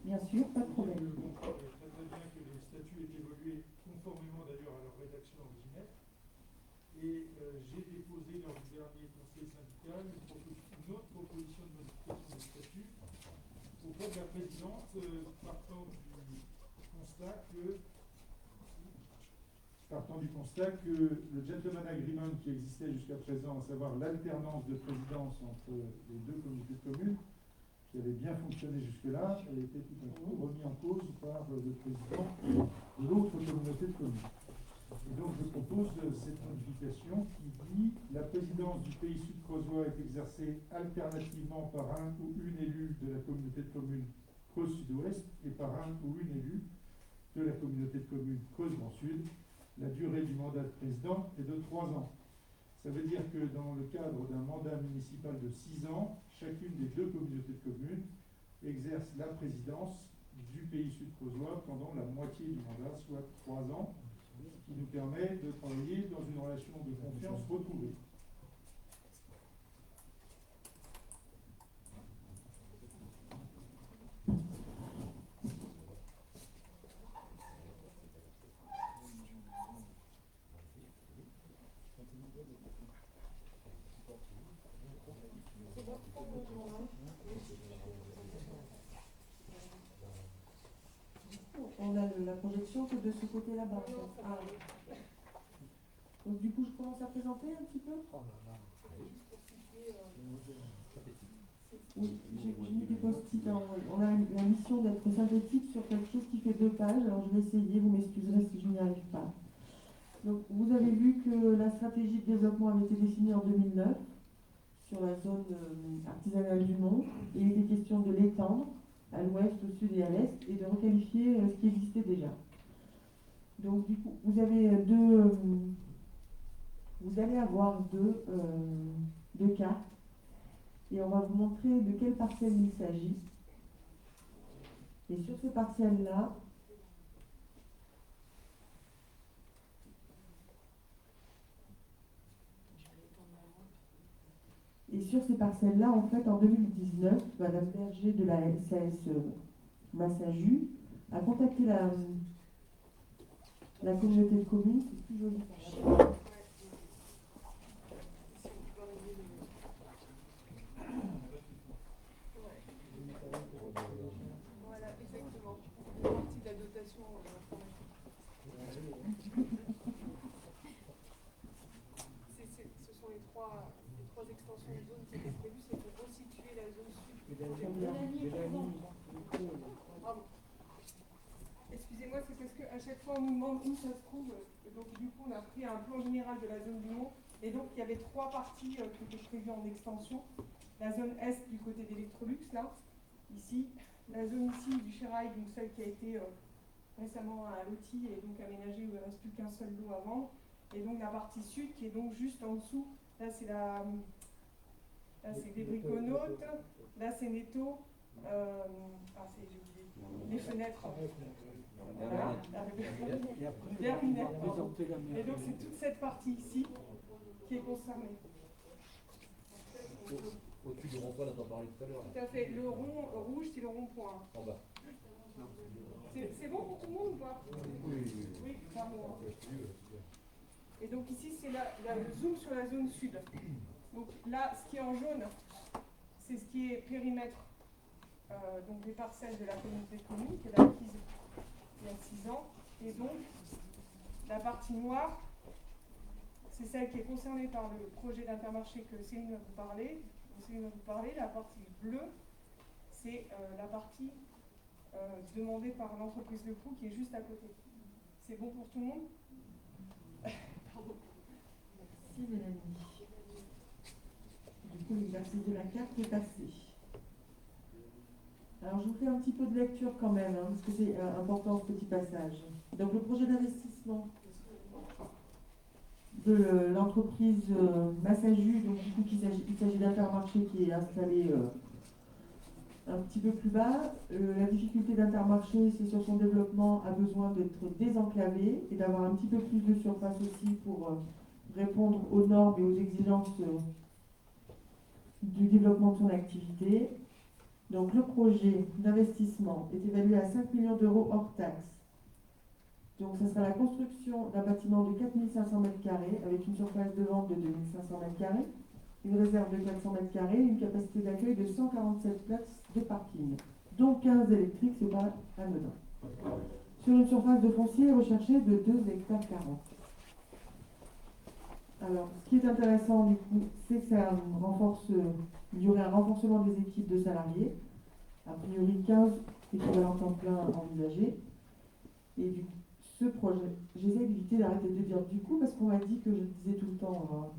Bien sûr, pas de problème. Je comprends très bien que les statuts aient évolué conformément d'ailleurs à leur rédaction originelle. Et j'ai déposé lors du dernier conseil syndical une autre proposition de modification des statuts auprès de la présidente, partant du constat que le gentleman agreement qui existait jusqu'à présent, à savoir l'alternance de présidence entre les deux communautés de communes, qui avait bien fonctionné jusque-là, a été tout à coup remis en cause par le président de l'autre communauté de communes. Et donc je propose cette modification qui dit la présidence du pays sud-creusois est exercée alternativement par un ou une élue de la communauté de communes Creuse-Sud-Ouest et par un ou une élue de la communauté de communes Creuse-Grand Sud. La durée du mandat de président est de 3 ans. Ça veut dire que dans le cadre d'un mandat municipal de 6 ans, chacune des deux communautés de communes exerce la présidence du pays sud-creusois pendant la moitié du mandat, soit 3 ans, ce qui nous permet de travailler dans une relation de confiance retrouvée. On a la projection que de ce côté là-bas. Ah. Donc du coup, je commence à présenter un petit peu. Oui, j'ai mis des post-it. On a la mission d'être synthétique sur quelque chose qui fait 2 pages. Alors je vais essayer, vous m'excuserez si je n'y arrive pas. Donc vous avez vu que la stratégie de développement avait été définie en 2009 sur la zone artisanale du Mont. Et il était question de l'étendre à l'ouest, au sud et à l'est, et de requalifier ce qui existait déjà. Donc du coup, vous allez avoir deux cartes, et on va vous montrer de quelle parcelle il s'agit. Et sur ces parcelles-là, en fait, en 2019, Madame Berger de la SAS Massaju a contacté la communauté de communes. C'est plus joli. Voilà, exactement. Une partie de la dotation ce sont les trois extensions de zone qui étaient prévues, c'est pour resituer la zone sud. Pardon. Excusez-moi, c'est parce qu'à chaque fois on nous demande où ça se trouve. Donc du coup on a pris un plan général de la zone du Mont. Et donc il y avait 3 parties qui étaient prévues en extension. La zone est du côté d'Electrolux, là, ici. La zone ici du Chérail, donc celle qui a été récemment lotie et donc aménagée où il ne reste plus qu'un seul lot à vendre. Et donc la partie sud qui est donc juste en dessous. Là c'est des briconautes. Là c'est Netto. Les fenêtres. Voilà. Et donc c'est toute cette partie ici qui est concernée. Au-dessus du rond-point, on en parlait tout à l'heure. Tout à fait. Le rond rouge, c'est le rond-point. En bas. C'est bon pour tout le monde ou pas? Oui, pardon. Et donc ici, c'est le zoom sur la zone sud. Donc là, ce qui est en jaune, c'est ce qui est périmètre donc des parcelles de la communauté de communes, qui est acquise il y a 6 ans. Et donc, la partie noire, c'est celle qui est concernée par le projet d'intermarché que Céline va vous parler. La partie bleue, c'est la partie demandée par l'entreprise Le Pou qui est juste à côté. C'est bon pour tout le monde? Pardon. Merci Mélanie. Du coup, l'exercice de la carte est passé. Alors, je vous fais un petit peu de lecture quand même, parce que c'est important ce petit passage. Donc, le projet d'investissement de l'entreprise Massaju, donc du coup, il s'agit d'Intermarché qui est installé un petit peu plus bas. La difficulté d'Intermarché, c'est sur son développement, a besoin d'être désenclavé et d'avoir un petit peu plus de surface aussi pour répondre aux normes et aux exigences du développement de son activité. Donc le projet d'investissement est évalué à 5 millions d'euros hors taxes. Donc ça sera la construction d'un bâtiment de 4500 m² avec une surface de vente de 2500 m², une réserve de 400 m² et une capacité d'accueil de 147 places de parking, dont 15 électriques, c'est pas anodin. Sur une surface de foncier recherchée de 2,40 hectares. Alors, ce qui est intéressant du coup, c'est que ça renforce, il y aurait un renforcement des équipes de salariés, a priori 15 équivalents temps plein envisagés. Et du coup, ce projet, j'essaie d'éviter d'arrêter de dire du coup parce qu'on m'a dit que je disais tout le temps,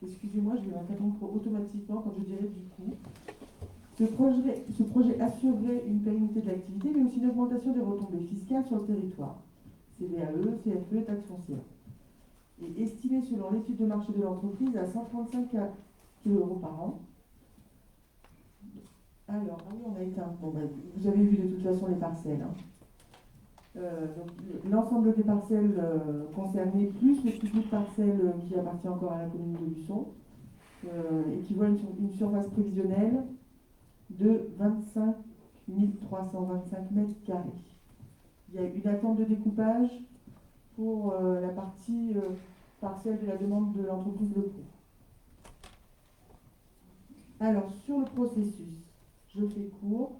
excusez-moi, je vais m'interrompre automatiquement quand je dirais du coup. Ce projet assurerait une pérennité de l'activité, mais aussi une augmentation des retombées fiscales sur le territoire. CVAE, CFE, taxes foncières. Et estimé selon l'étude de marché de l'entreprise à 135 kg par an. Alors, ah oui, on a éteint. Bon, vous avez vu de toute façon les parcelles. Donc, l'ensemble des parcelles concernées, plus le petit bout de parcelle qui appartient encore à la commune de Luçon, équivaut à une surface prévisionnelle de 25 325 m². Il y a une attente de découpage pour la partie parcelle de la demande de l'entreprise Le Pro. Alors, sur le processus, je fais court.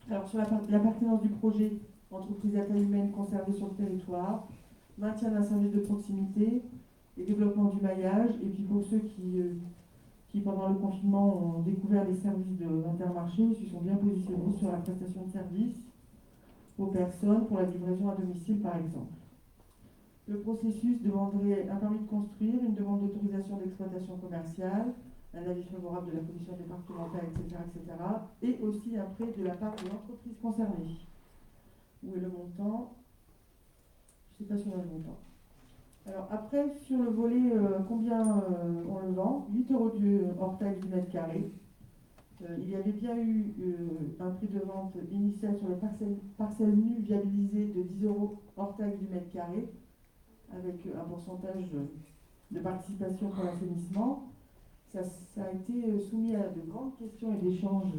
Alors, sur la pertinence du projet, entreprise à taille humaine conservée sur le territoire, maintien d'un service de proximité et développement du maillage. Et puis pour ceux qui pendant le confinement ont découvert les services de l'Intermarché, ils se sont bien positionnés sur la prestation de services aux personnes pour la livraison à domicile par exemple. Le processus demanderait un permis de construire, une demande d'autorisation d'exploitation commerciale, un avis favorable de la commission départementale, etc., etc., et aussi un prêt de la part de l'entreprise concernée. Où est le montant? Je ne sais pas si on a le montant. Alors après, sur le volet, combien on le vend? 8 € hors taxe du mètre carré. Il y avait bien eu un prix de vente initial sur les parcelles nues viabilisées de 10 € hors taxe du mètre carré, avec un pourcentage de participation pour l'assainissement. Ça a été soumis à de grandes questions et d'échanges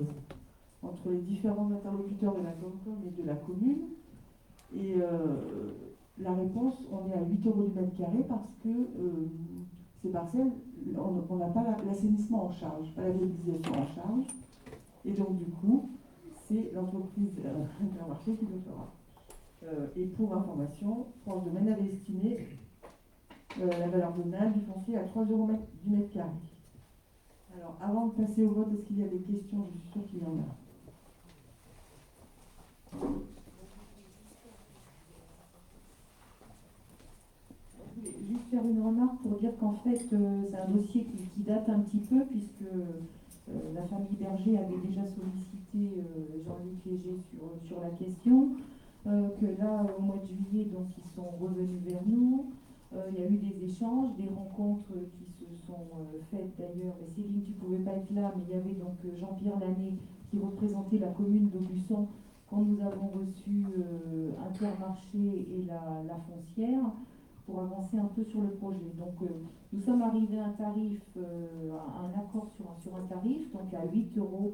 entre les différents interlocuteurs de la Comcom et de la commune. Et la réponse, on est à 8 € du mètre carré parce que ces parcelles, on n'a pas l'assainissement en charge, pas la viabilisation en charge. Et donc du coup, c'est l'entreprise Intermarché qui le fera. Et pour information, France Domaine avait estimé la valeur vénale du foncier à 3 € du mètre carré. Alors, avant de passer au vote, est-ce qu'il y a des questions? Je suis sûre qu'il y en a. Je voulais juste faire une remarque pour dire qu'en fait, c'est un dossier qui date un petit peu, puisque la famille Berger avait déjà sollicité Jean-Luc Léger sur la question, que là, au mois de juillet, donc, ils sont revenus vers nous. Il y a eu des échanges, des rencontres qui se sont faites d'ailleurs. Et Céline, tu ne pouvais pas être là, mais il y avait donc Jean-Pierre Lanné qui représentait la commune d'Aubusson quand nous avons reçu Intermarché et la foncière pour avancer un peu sur le projet. Donc nous sommes arrivés à un tarif, à un accord sur un tarif, donc à 8 €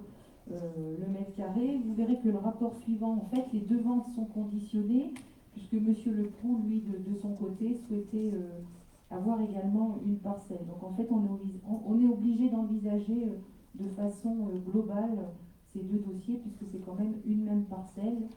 le mètre carré. Vous verrez que le rapport suivant, en fait, les deux ventes sont conditionnées, puisque M. Leproux, lui, de son côté, souhaitait avoir également une parcelle. Donc en fait, on est obligé d'envisager de façon globale ces deux dossiers, puisque c'est quand même une même parcelle.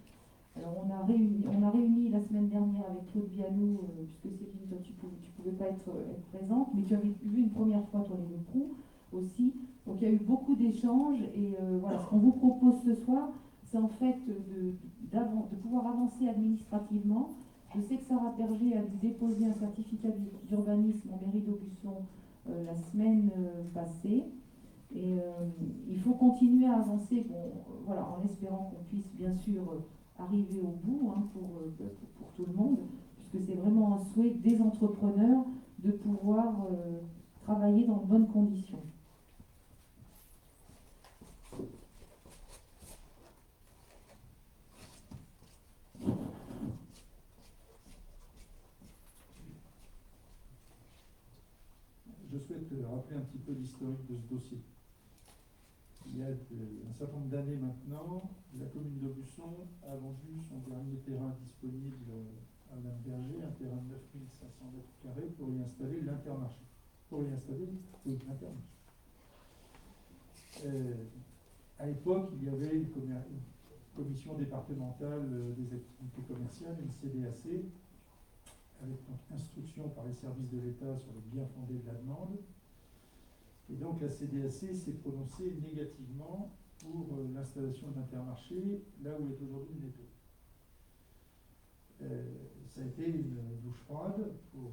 Alors on a réuni la semaine dernière avec Claude Bialou, puisque Céline, toi tu pouvais pas être présente, mais tu avais vu une première fois toi les Leproux aussi. Donc il y a eu beaucoup d'échanges et voilà, ce qu'on vous propose ce soir, c'est en fait de pouvoir avancer administrativement. Je sais que Sarah Berger a dû déposer un certificat d'urbanisme en mairie d'Aubusson la semaine passée. Et il faut continuer à avancer, voilà, en espérant qu'on puisse bien sûr arriver au bout pour tout le monde, puisque c'est vraiment un souhait des entrepreneurs de pouvoir travailler dans de bonnes conditions. Je souhaite rappeler un petit peu l'historique de ce dossier. il y a un certain nombre d'années maintenant, la commune d'Aubusson a vendu son dernier terrain disponible à Mme Berger, un terrain de 9500 mètres carrés, pour y installer l'Intermarché. Oui, l'Intermarché. À l'époque, il y avait une commission départementale des activités commerciales, une CDAC, avec donc instruction par les services de l'État sur le bien fondé de la demande. Et donc la CDAC s'est prononcée négativement pour l'installation d'Intermarché là où est aujourd'hui le Netto. Ça a été une douche froide pour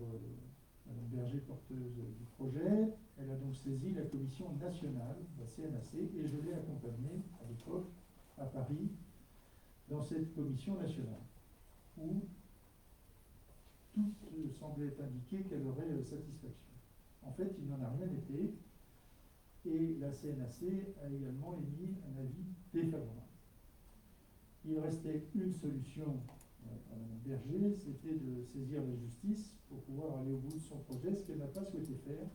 Mme Berger, porteuse du projet. Elle a donc saisi la commission nationale, la CNAC, et je l'ai accompagnée à l'époque à Paris dans cette commission nationale, où tout semblait indiquer qu'elle aurait satisfaction. En fait, il n'en a rien été, et la CNAC a également émis un avis défavorable. Il restait une solution à Mme Berger, c'était de saisir la justice pour pouvoir aller au bout de son projet, ce qu'elle n'a pas souhaité faire.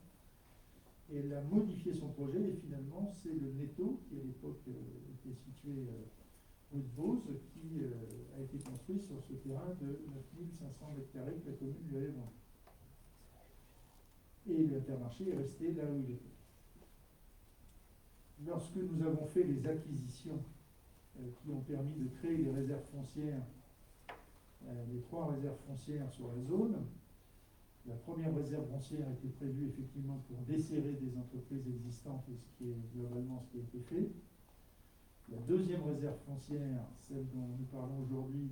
Et elle a modifié son projet, et finalement, c'est le Netto, qui à l'époque était situé rue de Beauce, qui a été construit sur ce terrain de 9500 mètres carrés que la commune lui avait vendu. Et l'Intermarché est resté là où il était. Lorsque nous avons fait les acquisitions qui ont permis de créer les réserves foncières, les 3 réserves foncières sur la zone, la première réserve foncière était prévue effectivement pour desserrer des entreprises existantes, et ce qui est globalement ce qui a été fait. La deuxième réserve foncière, celle dont nous parlons aujourd'hui,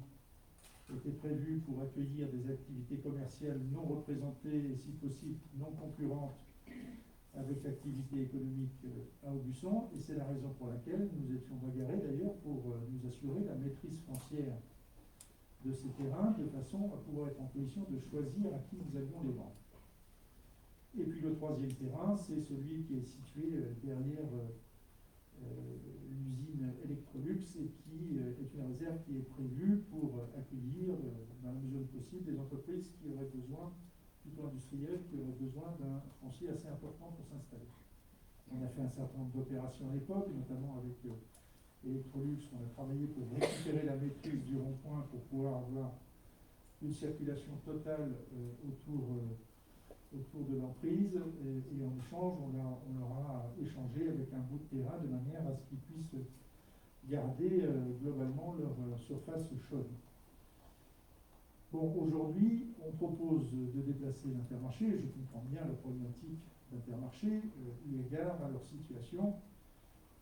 était prévue pour accueillir des activités commerciales non représentées et si possible non concurrentes avec l'activité économique à Aubusson, et c'est la raison pour laquelle nous étions bagarrés d'ailleurs pour nous assurer la maîtrise foncière de ces terrains, de façon à pouvoir être en position de choisir à qui nous allions les vendre. Et puis le troisième terrain, c'est celui qui est situé derrière l'usine Electrolux, et qui est une réserve qui est prévue pour accueillir, dans la mesure du possible, des entreprises qui auraient besoin, plutôt industrielles, qui auraient besoin d'un foncier assez important pour s'installer. On a fait un certain nombre d'opérations à l'époque, notamment avec Electrolux. On a travaillé pour récupérer la maîtrise du rond-point pour pouvoir avoir une circulation totale autour de l'emprise, et en échange, on leur a échangé avec un bout de terrain de manière à ce qu'ils puissent garder globalement leur surface chaude. Bon, aujourd'hui, on propose de déplacer l'Intermarché, et je comprends bien la problématique d'Intermarché, eu égard à leur situation,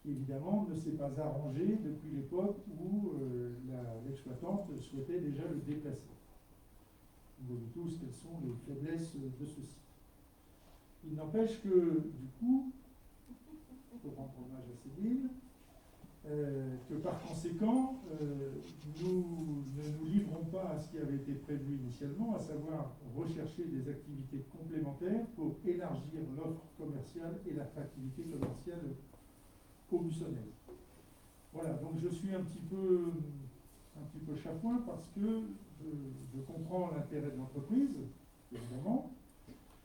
qui évidemment ne s'est pas arrangée depuis l'époque où l'exploitante souhaitait déjà le déplacer. Vous voyez tous quelles sont les faiblesses de ce site. Il n'empêche que, du coup, pour rendre hommage à Céline, que par conséquent, nous ne nous livrons pas à ce qui avait été prévu initialement, à savoir rechercher des activités complémentaires pour élargir l'offre commerciale et l'attractivité commerciale aubussonnaise. Voilà, donc je suis un petit peu chafouin parce que je comprends l'intérêt de l'entreprise, évidemment.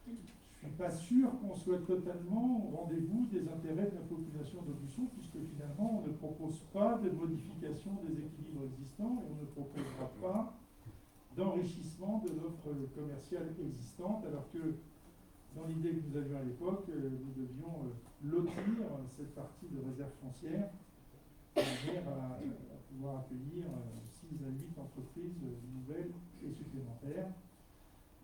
Je ne suis pas sûr qu'on soit totalement au rendez-vous des intérêts de la population d'Aubusson, puisque finalement on ne propose pas de modification des équilibres existants, et on ne proposera pas d'enrichissement de l'offre commerciale existante, alors que dans l'idée que nous avions à l'époque, nous devions lotir cette partie de réserve foncière de manière à pouvoir accueillir 6 à 8 entreprises nouvelles et supplémentaires.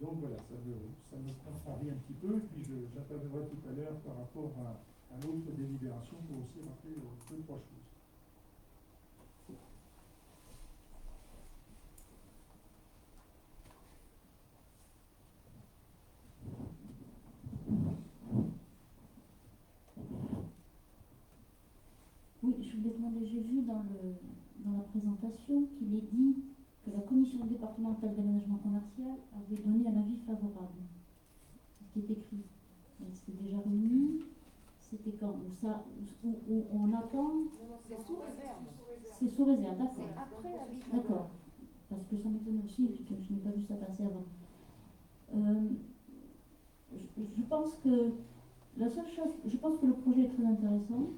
Donc voilà, ça me contrarie un petit peu, et puis j'interviendrai tout à l'heure par rapport à l'autre délibération pour aussi rappeler 2-3 choses. Oui, je voulais demander, j'ai vu dans la présentation qu'il est dit que la commission départementale d'aménagement commercial avait donné un avis favorable. C'est ce qui est écrit. C'était déjà réuni. C'était quand où on attend. C'est sous réserve. C'est sous réserve, d'accord. C'est après l'avis favorable. D'accord. Parce que ça m'étonne aussi, que je n'ai pas vu ça passer avant. Je pense que la seule chose, je pense que le projet est très intéressant.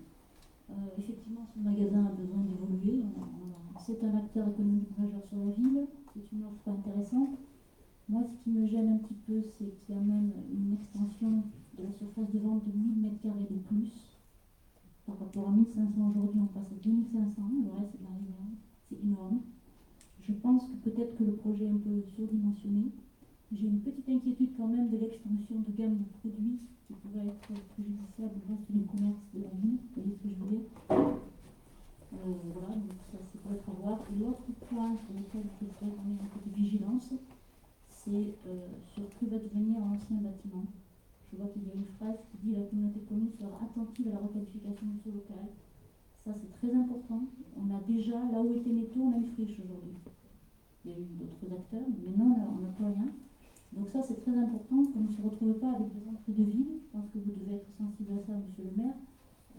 Effectivement, ce magasin a besoin d'évoluer. C'est un acteur économique majeur sur la ville. C'est une offre intéressante. Moi, ce qui me gêne un petit peu, c'est qu'il y a même une extension de la surface de vente de 1000 m² de plus. Par rapport à 1500 aujourd'hui, on passe à 2500. Le reste, c'est de la rivière. C'est énorme. Je pense que peut-être que le projet est un peu surdimensionné. J'ai une petite inquiétude quand même de l'extension de gamme de produits qui pourrait être préjudiciable au reste du commerce de la ville. Vous voyez ce que je veux dire? Voilà, donc ça c'est pour être à voir. Et l'autre point sur lequel je voudrais qu'on ait un peu de vigilance, c'est sur que va devenir l'ancien bâtiment. Je vois qu'il y a une phrase qui dit la communauté de communes sera attentive à la requalification du sol local. Ça c'est très important. On a déjà, là où était Netto, on a une friche aujourd'hui. Il y a eu d'autres acteurs, mais maintenant on n'a plus rien. Donc ça c'est très important qu'on ne se retrouve pas avec des entrées de ville. Je pense que vous devez être sensible à ça, monsieur le maire,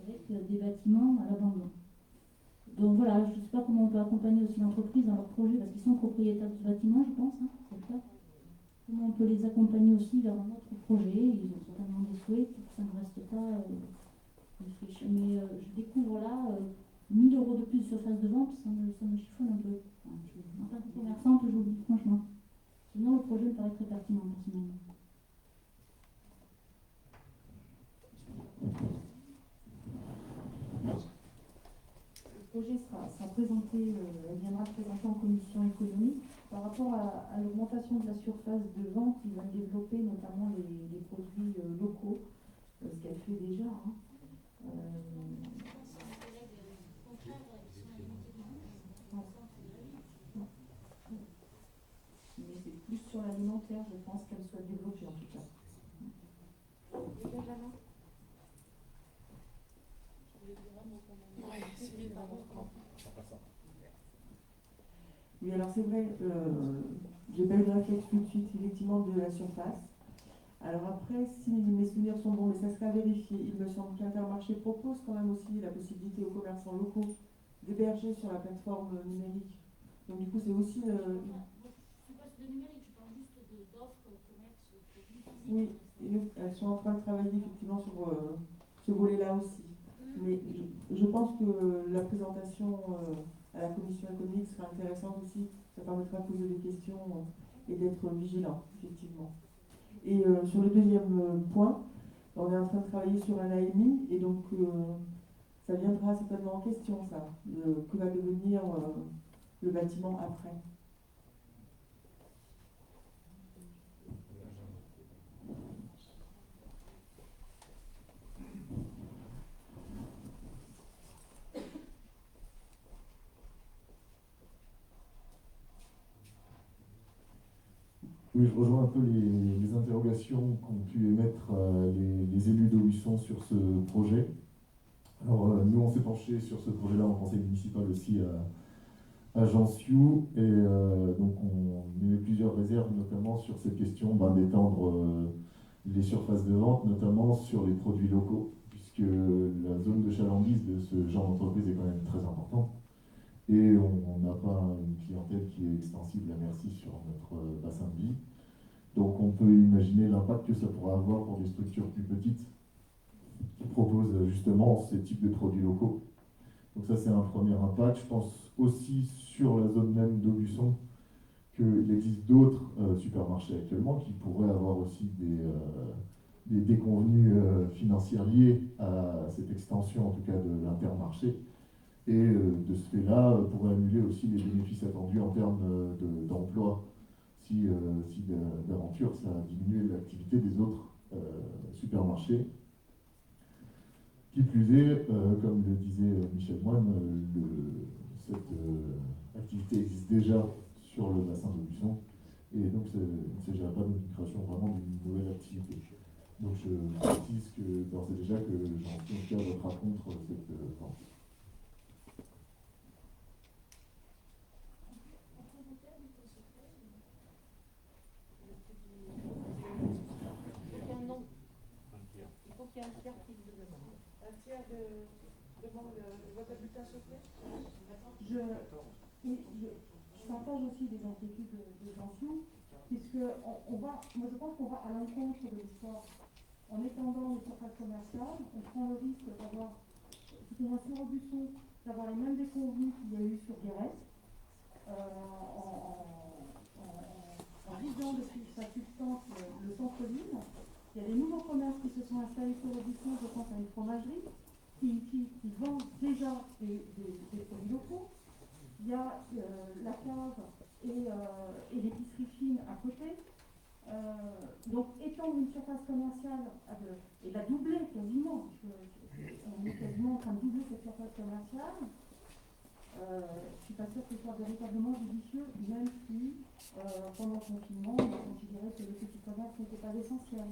avec des bâtiments à l'abandon. Donc voilà, je ne sais pas comment on peut accompagner aussi l'entreprise dans leur projet, parce qu'ils sont propriétaires de ce bâtiment, je pense, hein, c'est le cas. Comment on peut les accompagner aussi vers un autre projet? Ils ont certainement des souhaits pour que ça ne reste pas une friche. Mais je découvre là 1000 € de plus de surface de vente, ça me chiffonne un peu. Enfin, en tant que commerçante, je vous le dis franchement. Sinon, le projet me paraît très pertinent, personnellement. Le projet sera présenté, viendra présenter en commission économique. Par rapport à l'augmentation de la surface de vente, ils vont développer notamment les produits locaux, ce qu'elle fait déjà. Hein. Mais c'est plus sur l'alimentaire, je pense qu'elle soit développée en tout cas. Oui, alors c'est vrai, j'ai pas eu de réflexe tout de suite, effectivement, de la surface. Alors après, si mes souvenirs sont bons, mais ça serait à vérifier, il me semble qu'Intermarché propose quand même aussi la possibilité aux commerçants locaux d'héberger sur la plateforme numérique. Donc du coup, c'est aussi... Je ne parle pas de numérique, je parle juste d'offres commerce. Oui, elles sont en train de travailler effectivement sur ce volet-là aussi. Mais je pense que la présentation à la commission économique sera intéressante aussi. Ça permettra de poser des questions et d'être vigilant, effectivement. Et sur le deuxième point, on est en train de travailler sur un AMI et donc ça viendra certainement en question, ça, que va devenir le bâtiment après. Oui, je rejoins un peu les interrogations qu'ont pu émettre les élus d'Aubusson sur ce projet. Alors, nous, on s'est penché sur ce projet-là en conseil municipal aussi à Jansiou, et donc on émet plusieurs réserves, notamment sur cette question d'étendre les surfaces de vente, notamment sur les produits locaux, puisque la zone de chalandise de ce genre d'entreprise est quand même très importante. Et on n'a pas une clientèle qui est extensible à merci sur notre bassin de vie. Donc on peut imaginer l'impact que ça pourra avoir pour des structures plus petites qui proposent justement ces types de produits locaux. Donc ça c'est un premier impact. Je pense aussi sur la zone même d'Aubusson qu'il existe d'autres supermarchés actuellement qui pourraient avoir aussi des déconvenues financières liées à cette extension en tout cas de l'Intermarché. Et de ce fait-là, pourrait annuler aussi les bénéfices attendus en termes d'emploi. Si d'aventure, ça a diminué l'activité des autres supermarchés. Qui plus est, comme le disait Michel Moine, cette activité existe déjà sur le bassin d'Aubusson. Et donc, il ne s'agira pas d'une création vraiment d'une nouvelle activité. Donc, je précise que d'ores et déjà que j'en votera contre cette vente. Un tiers demande le vote à bulletin secret. Je partage aussi des inquiétudes de Jansiou, puisque moi je pense qu'on va à l'encontre de l'histoire. En étendant les surfaces commerciales, on prend le risque d'avoir c'est-à-dire sur Aubusson, d'avoir les mêmes déconvenus qu'il y a eu sur Guéret, en vidant depuis sa substance le centre-ville. Il y a des nouveaux commerces qui se sont installés sur Aubusson, je pense à une fromagerie, qui vendent déjà des produits locaux. Il y a la cave et l'épicerie fine à côté. Donc étendre une surface commerciale et la doubler quasiment, on est quasiment en train de doubler cette surface commerciale. Je ne suis pas sûre que ce soit véritablement judicieux, même si pendant le confinement, on a considéré que le petit commerce n'était pas essentiel.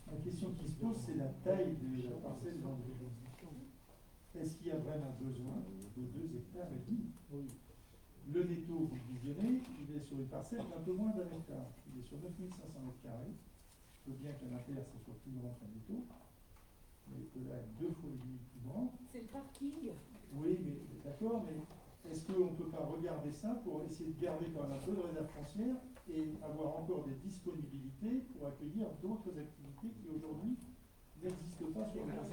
La question qui se pose, c'est la taille de la parcelle dans le Est-ce qu'il y a vraiment besoin de 2,5 hectares? Le netto, vous visionnez, il est sur une parcelle d'un peu moins d'1 hectare. Il est sur 9500 mètres carrés. Je veux bien que l'inter, ce soit plus grand qu'un netto, mais que là, 2 fois et demi plus grand. C'est le parking. Oui, mais d'accord, mais est-ce qu'on ne peut pas regarder ça pour essayer de garder quand même un peu de réserve foncière et avoir encore des disponibilités pour accueillir d'autres activités qui aujourd'hui n'existent pas sur le terrain?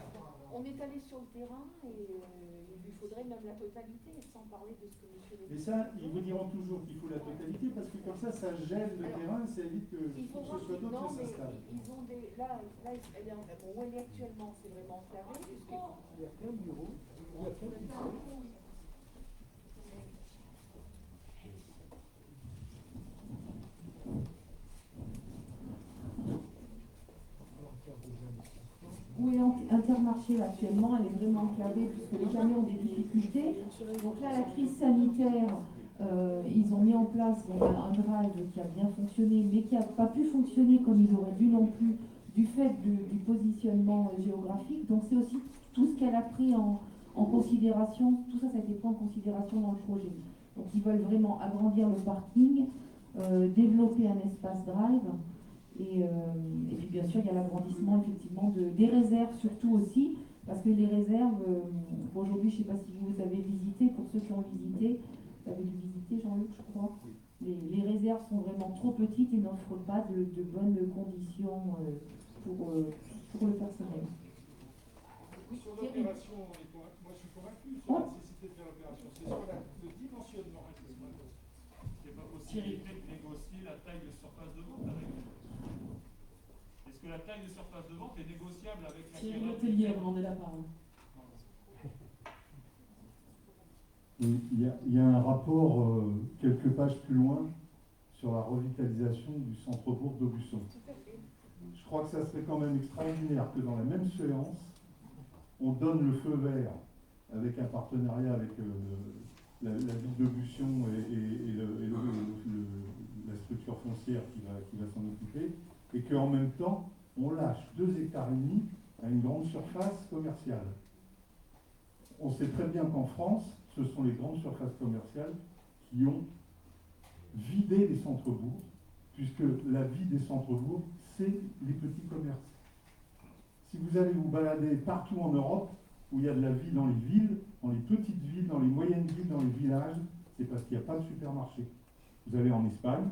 On est allé sur le terrain et il lui faudrait même la totalité, sans parler de ce que monsieur le Mais ça, ils vous diront toujours qu'il faut la totalité parce que comme ça gèle le terrain, ça évite que il faut ce voir soit d'autres non, qui mais s'installent. ils ont des. Là elle est où elle est actuellement, c'est vraiment carré. Il y a plein de bureaux, il y a plein de bureaux. Où est Intermarché là, actuellement, elle est vraiment enclavée puisque les camions ont des difficultés. Donc là, la crise sanitaire, ils ont mis en place un drive qui a bien fonctionné, mais qui n'a pas pu fonctionner comme il aurait dû non plus, du fait du positionnement géographique. Donc c'est aussi tout ce qu'elle a pris en considération, tout ça, ça a été pris en considération dans le projet. Donc ils veulent vraiment agrandir le parking, développer un espace drive. Et puis bien sûr, il y a l'agrandissement effectivement des réserves surtout aussi, parce que les réserves, aujourd'hui, je ne sais pas si vous avez visité, pour ceux qui ont visité, vous avez dû visiter Jean-Luc, je crois, les réserves sont vraiment trop petites et n'offrent pas de bonnes conditions pour le personnel. Sur l'opération, moi je suis convaincu sur la nécessité de faire l'opération. C'est sur le dimensionnement. C'est pas possibilité de négocier la taille de surface de vente avec eux. Est-ce que la taille de surface de vente est négociable avec la Thierry Letellier, vous demandez la parole. Il y a un rapport quelques pages plus loin sur la revitalisation du centre-bourg d'Aubusson. Je crois que ça serait quand même extraordinaire que dans la même séance, on donne le feu vert avec un partenariat avec la ville d'Aubusson et la structure foncière qui va s'en occuper, et qu'en même temps, on lâche 2,5 hectares à une grande surface commerciale. On sait très bien qu'en France, ce sont les grandes surfaces commerciales qui ont vidé les centres-bourgs, puisque la vie des centres-bourgs, c'est les petits commerces. Si vous allez vous balader partout en Europe, où il y a de la vie dans les villes, dans les petites villes, dans les moyennes villes, dans les villages, c'est parce qu'il n'y a pas de supermarché. Vous allez en Espagne,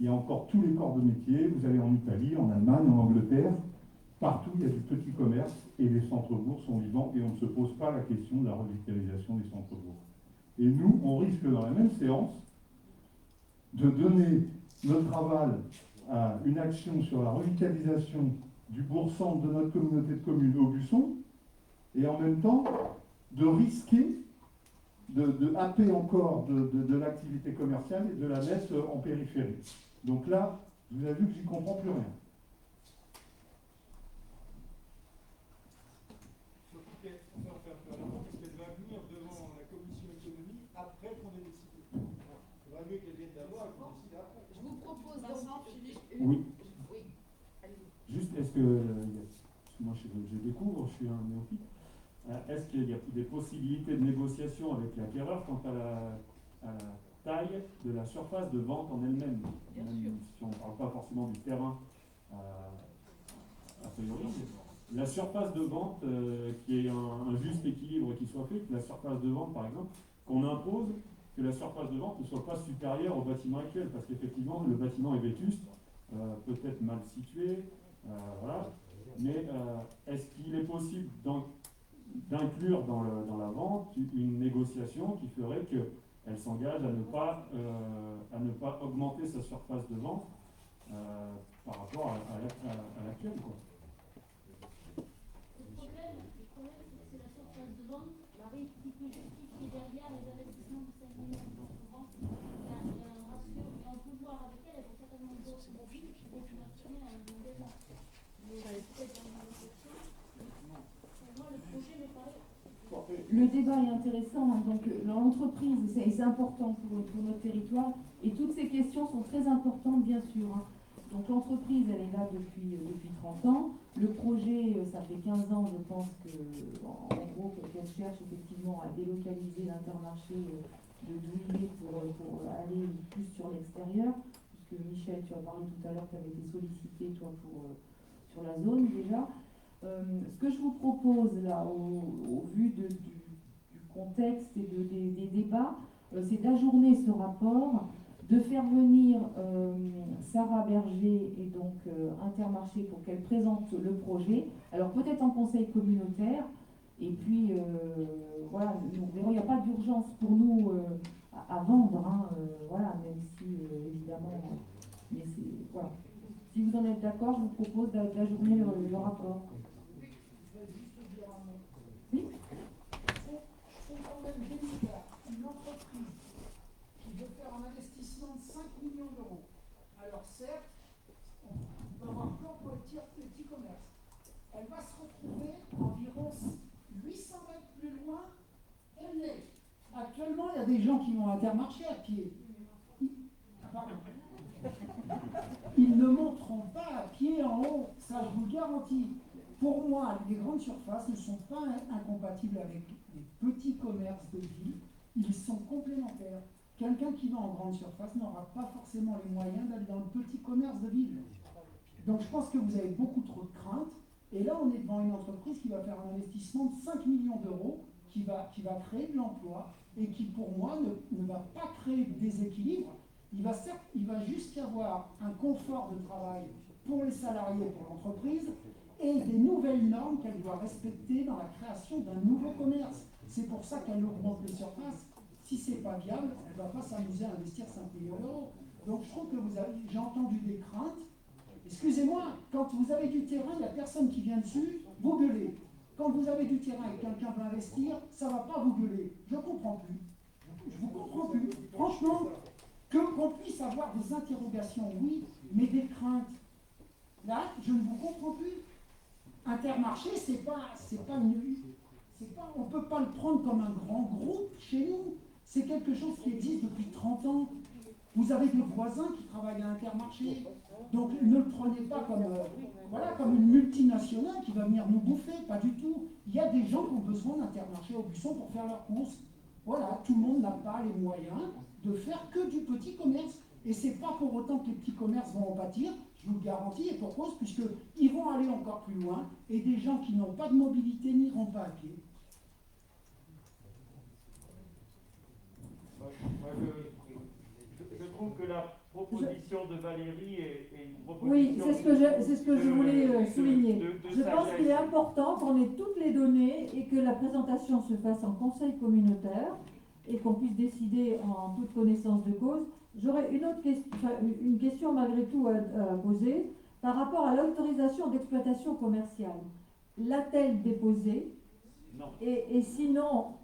il y a encore tous les corps de métier, vous allez en Italie, en Allemagne, en Angleterre, partout il y a du petit commerce et les centres-bourgs sont vivants et on ne se pose pas la question de la revitalisation des centres-bourgs. Et nous, on risque dans la même séance de donner notre aval à une action sur la revitalisation du bourg-centre de notre communauté de communes Aubusson et en même temps de risquer de happer encore de l'activité commerciale et de la mettre en périphérie. Donc là, vous avez vu que j'y comprends plus rien. Surtout qu'on va en faire peur parce qu'elle va venir devant la commission économique après qu'on ait décidé. Il faudra mieux qu'elle vienne d'abord et qu'on décide après. Je vous propose donc. Oui. Oui. Allez-y. Juste, est-ce que, moi je découvre, je suis un néophyte, est-ce qu'il y a des possibilités de négociation avec l'acquéreur quant à la taille de la surface de vente en elle-même, même si on ne parle pas forcément du terrain a priori, la surface de vente, qui est un juste équilibre qui soit fait, que la surface de vente par exemple, qu'on impose que la surface de vente ne soit pas supérieure au bâtiment actuel, parce qu'effectivement le bâtiment est vétuste peut-être mal située, voilà. Mais est-ce qu'il est possible d'inclure dans la vente une négociation qui ferait qu'elle s'engage à ne pas augmenter sa surface de vente par rapport à l'actuelle, quoi. Le problème, c'est la surface de vente, Marie, qui peut justifier derrière les investissements de 5 millions d'euros. Souvent, il y a un ratio, et on peut voir avec elle faut certainement d'autres profils qui vont financer un engagement. Mais peut-être dans une réflexion, pour moi, le projet me paraît. Le débat est intéressant, hein, donc l'entreprise, c'est important pour notre territoire, et toutes ces questions sont très importantes, bien sûr. Hein. Donc l'entreprise, elle est là depuis 30 ans. Le projet, ça fait 15 ans, je pense en gros, qu'elle cherche effectivement à délocaliser l'Intermarché de Douillet pour aller plus sur l'extérieur. Puisque Michel, tu as parlé tout à l'heure, tu avais été sollicité, toi, sur la zone déjà. Ce que je vous propose là, au vu du contexte et des débats, c'est d'ajourner ce rapport, de faire venir Sarah Berger et donc Intermarché pour qu'elle présente le projet. Alors peut-être en conseil communautaire, et puis voilà, nous verrons, il n'y a pas d'urgence pour nous à vendre, hein, voilà, même si évidemment, mais c'est voilà. Si vous en êtes d'accord, je vous propose d'ajourner le rapport. Oui. C'est quand même délicat. Une entreprise qui veut faire un investissement de 5 millions d'euros. Alors certes, on peut avoir plan pour le petit commerce. Elle va se retrouver environ 800 mètres plus loin, elle l'est. Actuellement, il y a des gens qui vont à Intermarché à pied. Ils ne monteront pas à pied en haut, ça je vous le garantis. Pour moi, les grandes surfaces ne sont pas incompatibles avec les petits commerces de ville, ils sont complémentaires. Quelqu'un qui va en grande surface n'aura pas forcément les moyens d'aller dans le petit commerce de ville. Donc je pense que vous avez beaucoup trop de craintes, et là on est devant une entreprise qui va faire un investissement de 5 millions d'euros, qui va créer de l'emploi, et qui pour moi ne va pas créer de déséquilibre. Il va juste y avoir un confort de travail pour les salariés, pour l'entreprise, et des nouvelles normes qu'elle doit respecter dans la création d'un nouveau commerce. C'est pour ça qu'elle augmente les surfaces. Si c'est pas viable, elle ne va pas s'amuser à investir 5 millions d'euros. Donc je trouve que j'ai entendu des craintes. Excusez-moi, quand vous avez du terrain, il n'y a personne qui vient dessus, vous gueulez. Quand vous avez du terrain et que quelqu'un veut investir, ça ne va pas vous gueuler. Je ne comprends plus. Je vous comprends plus. Franchement, qu'on puisse avoir des interrogations, oui, mais des craintes. Là, je ne vous comprends plus. Intermarché, on ne peut pas le prendre comme un grand groupe chez nous. C'est quelque chose qui existe depuis 30 ans. Vous avez des voisins qui travaillent à Intermarché. Donc ne le prenez pas comme une multinationale qui va venir nous bouffer, pas du tout. Il y a des gens qui ont besoin d'Intermarché Aubusson pour faire leurs courses. Voilà, tout le monde n'a pas les moyens de faire que du petit commerce. Et c'est pas pour autant que les petits commerces vont en pâtir, je vous le garantis, et pour cause, puisqu'ils vont aller encore plus loin, et des gens qui n'ont pas de mobilité n'iront pas à pied. Je trouve que la proposition de Valérie est une proposition... Oui, c'est ce que je voulais souligner. Je pense qu'il est important qu'on ait toutes les données et que la présentation se fasse en conseil communautaire et qu'on puisse décider en toute connaissance de cause. J'aurais une question malgré tout à poser par rapport à l'autorisation d'exploitation commerciale. L'a-t-elle déposée? Non. Et sinon,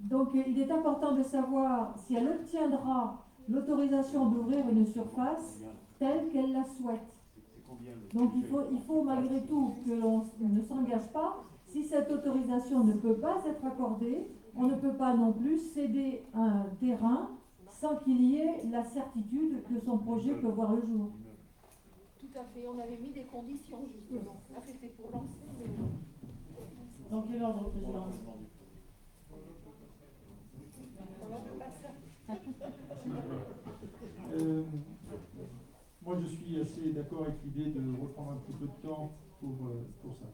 donc il est important de savoir si elle obtiendra l'autorisation d'ouvrir une surface telle qu'elle la souhaite. Donc il faut malgré tout que l'on ne s'engage pas. Si cette autorisation ne peut pas être accordée, on ne peut pas non plus céder un terrain sans qu'il y ait la certitude que son projet peut voir le jour. Tout à fait, on avait mis des conditions justement. Là c'était pour lancer les... Dans quel ordre, Président? Moi, je suis assez d'accord avec l'idée de reprendre un petit peu de temps pour ça.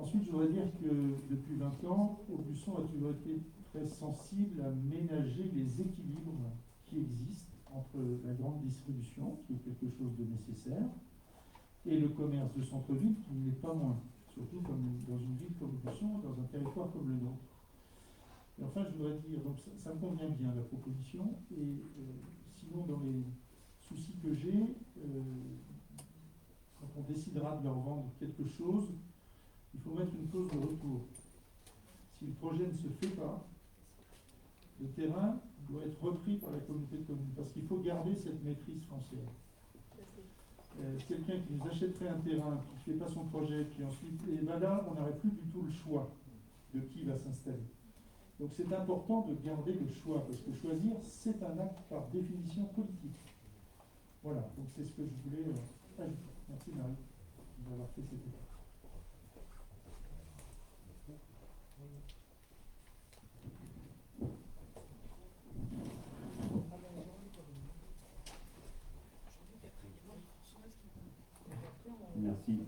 Ensuite, je voudrais dire que depuis 20 ans, Aubusson a toujours été très sensible à ménager les équilibres qui existent entre la grande distribution, qui est quelque chose de nécessaire, et le commerce de centre-ville, qui ne l'est pas moins, surtout comme dans une ville comme Luçon, dans un territoire comme le nôtre. Et enfin, je voudrais dire, donc ça me convient bien la proposition, et sinon, dans les soucis que j'ai, quand on décidera de leur vendre quelque chose, il faut mettre une clause de retour. Si le projet ne se fait pas, le terrain doit être repris par la communauté de communes, parce qu'il faut garder cette maîtrise foncière. Quelqu'un qui nous achèterait un terrain, qui ne fait pas son projet, puis ensuite, et ben là, on n'aurait plus du tout le choix de qui va s'installer. Donc c'est important de garder le choix, parce que choisir, c'est un acte par définition politique. Voilà, donc c'est ce que je voulais ajouter. Merci Marie d'avoir fait cette étape. Merci.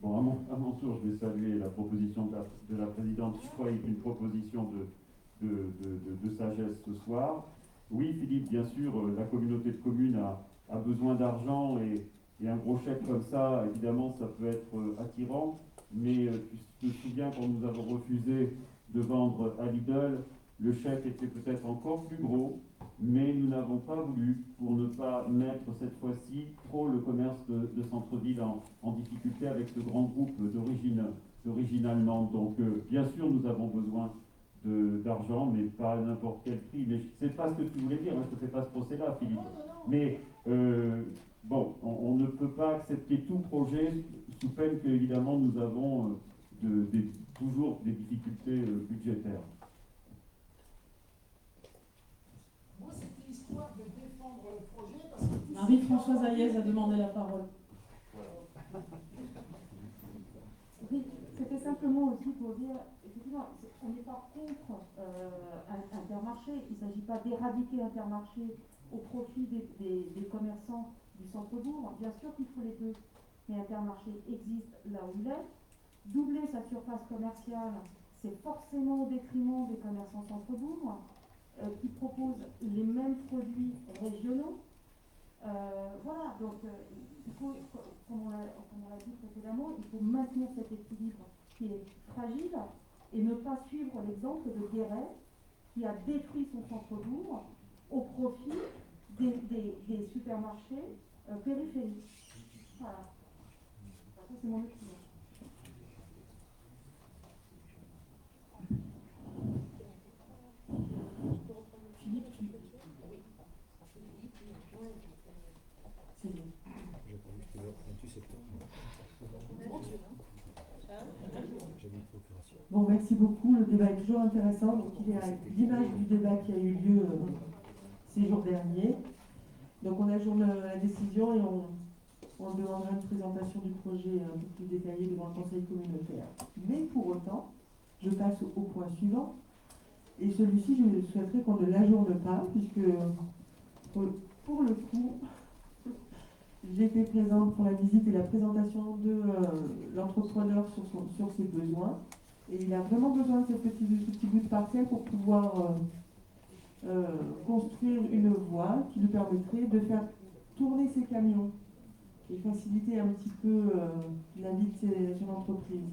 Bon, à mon tour, je vais saluer la proposition de la présidente. Je crois qu'il y a une proposition de sagesse ce soir. Oui, Philippe, bien sûr, la communauté de communes a besoin d'argent et un gros chèque comme ça, évidemment, ça peut être attirant. Mais tu te souviens quand nous avons refusé de vendre à Lidl, le chèque était peut-être encore plus gros, mais nous n'avons pas voulu, pour ne pas mettre cette fois-ci trop le commerce de centre-ville en difficulté avec ce grand groupe d'origine allemande. Donc, bien sûr, nous avons besoin d'argent, mais pas à n'importe quel prix. Mais c'est pas ce que tu voulais dire, hein, je ne te fais pas ce procès-là, Philippe. Mais bon, on ne peut pas accepter tout projet sous peine qu'évidemment nous avons toujours des difficultés budgétaires. Moi, c'était l'histoire de défendre le projet parce que... Marie-Françoise Hayez a demandé la parole. Oui, c'était simplement aussi pour dire, effectivement, on n'est pas contre Intermarché. Il ne s'agit pas d'éradiquer Intermarché au profit des commerçants du centre-bourg. Bien sûr qu'il faut les deux, mais Intermarché existe là où il est. Doubler sa surface commerciale, c'est forcément au détriment des commerçants centre-bourg qui proposent les mêmes produits régionaux. Voilà, donc il faut, comme on l'a dit précédemment, il faut maintenir cet équilibre qui est fragile et ne pas suivre l'exemple de Guéret qui a détruit son centre-bourg au profit des supermarchés périphériques. Voilà. Ça, c'est mon opinion. Bon, merci beaucoup. Le débat est toujours intéressant. Donc, il est à l'image du débat qui a eu lieu ces jours derniers. Donc, on ajourne la décision et on demandera une présentation du projet un peu plus détaillée devant le Conseil communautaire. Mais pour autant, je passe au point suivant. Et celui-ci, je souhaiterais qu'on ne l'ajourne pas, puisque pour le coup, j'étais présente pour la visite et la présentation de l'entrepreneur sur ses besoins. Et il a vraiment besoin de ce petit bout de parcelle pour pouvoir construire une voie qui lui permettrait de faire tourner ses camions et faciliter un petit peu la vie de son entreprise.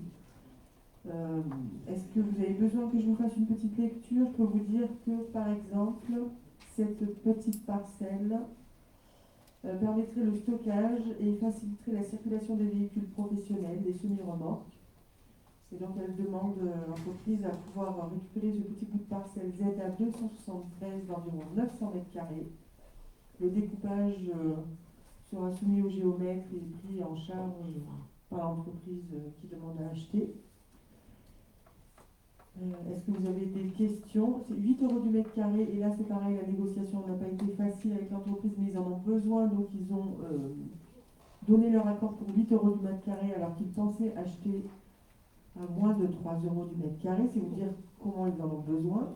Est-ce que vous avez besoin que je vous fasse une petite lecture? Je peux vous dire que, par exemple, cette petite parcelle permettrait le stockage et faciliterait la circulation des véhicules professionnels, des semi-remorques. Et donc elle demande l'entreprise à pouvoir récupérer ce petit bout de parcelle ZA 273 d'environ 900 m². Le découpage sera soumis au géomètre et pris en charge par l'entreprise qui demande à acheter. Est-ce que vous avez des questions? C'est 8 € du mètre carré, et là c'est pareil, la négociation n'a pas été facile avec l'entreprise, mais ils en ont besoin, donc ils ont donné leur accord pour 8 € du mètre carré, alors qu'ils pensaient acheter à moins de 3 € du mètre carré, c'est vous dire comment ils en ont besoin.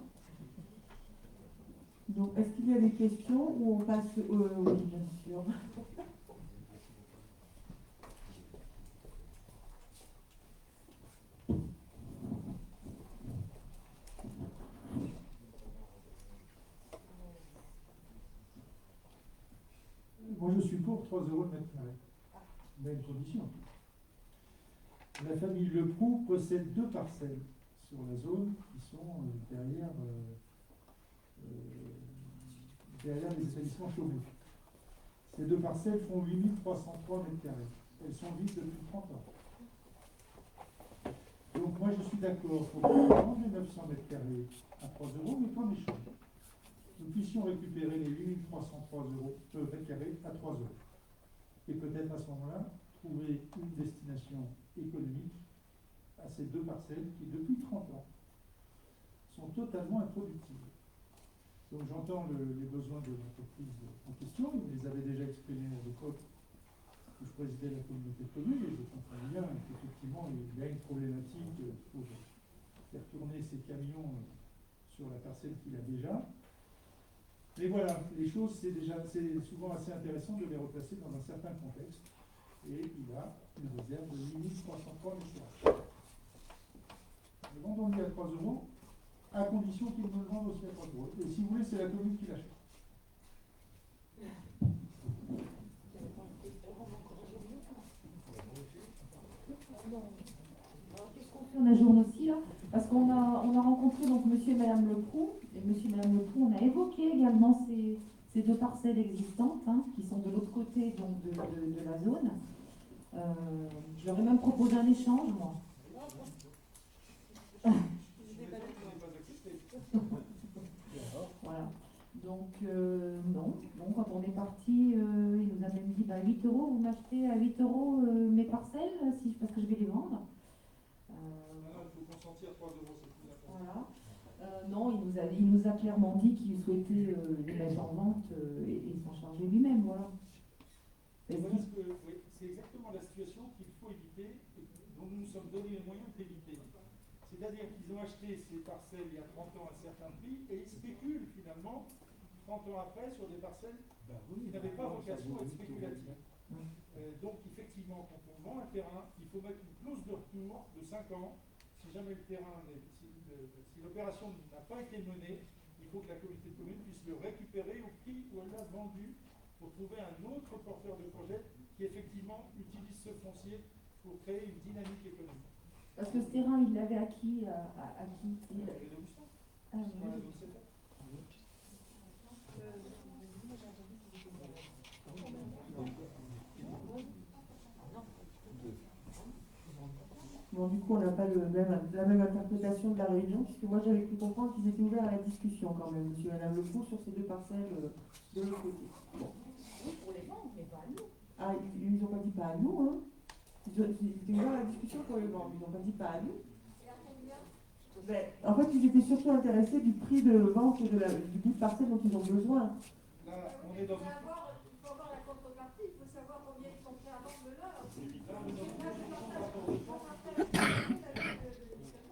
Donc, est-ce qu'il y a des questions ou on passe... oui, bien sûr. suis pour 3 euros le mètre carré. Mais une condition. La famille Leproux possède 2 parcelles sur la zone qui sont derrière les établissements chauffés. Ces 2 parcelles font 8303 mètres carrés. Elles sont vides depuis 30 ans. Donc moi je suis d'accord pour vendre les 900 mètres carrés à 3 euros, mais pas méchant. Nous puissions récupérer les 8303 mètres carrés à 3 euros. Et peut-être à ce moment-là, trouver une destination économique à ces 2 parcelles qui, depuis 30 ans, sont totalement improductives. Donc j'entends les besoins de l'entreprise en question. Ils les avaient déjà exprimés à l'époque où je présidais la communauté de communes, et je comprends bien qu'effectivement il y a une problématique pour faire tourner ces camions sur la parcelle qu'il a déjà. Mais voilà, les choses, c'est souvent assez intéressant de les replacer dans un certain contexte. Et il a une réserve de 8303 mètres. Le vendons-lui à 3 euros, à condition qu'il me le vende aussi à 3 euros. Et si vous voulez, c'est la commune qui l'achète. On ajourne aussi là, parce qu'on a rencontré donc monsieur et madame Leproux, et monsieur et madame Leproux, on a évoqué également ces 2 parcelles existantes, hein, qui sont de l'autre côté donc de la zone. Je leur ai même proposé un échange, moi. Voilà. Donc, non. Bon, quand on est parti, il nous a même dit 8 euros, vous m'achetez à 8 euros mes parcelles, parce que je vais les vendre. Il faut consentir 3 euros, c'est plus important. Voilà. Non, il nous a clairement dit qu'il souhaitait les mettre en vente et s'en charger lui-même. Voilà. C'est exactement la situation qu'il faut éviter et dont nous nous sommes donné les moyens d'éviter. C'est-à-dire qu'ils ont acheté ces parcelles il y a 30 ans à un certain prix et ils spéculent finalement 30 ans après sur des parcelles qui n'avaient pas vocation à être spéculatives. Donc effectivement, quand on vend un terrain, il faut mettre une clause de retour de 5 ans. Si jamais le terrain, si l'opération n'a pas été menée, il faut que la communauté de communes puisse le récupérer au prix où elle l'a vendu pour trouver un autre porteur de projet qui effectivement utilise ce foncier pour créer une dynamique économique. Parce que ce terrain, il l'avait acquis à qui? Ah, oui. Bon, du coup, on n'a pas la même interprétation de la réunion, puisque moi j'avais cru comprendre qu'ils étaient ouverts à la discussion quand même, monsieur et madame Leproux, sur ces 2 parcelles de l'autre côté. Bon. Oui, pour les vendre, mais pas à nous. Ah, ils n'ont pas dit pas à nous, hein. Ils étaient ouverts à la discussion pour les vendre, ils n'ont pas dit pas à nous. Ben, en fait, ils étaient surtout intéressés du prix de vente du bout de parcelle dont ils ont besoin. Là, on est dans une... Il faut avoir la contrepartie, il faut savoir combien ils sont prêts à vendre le leur.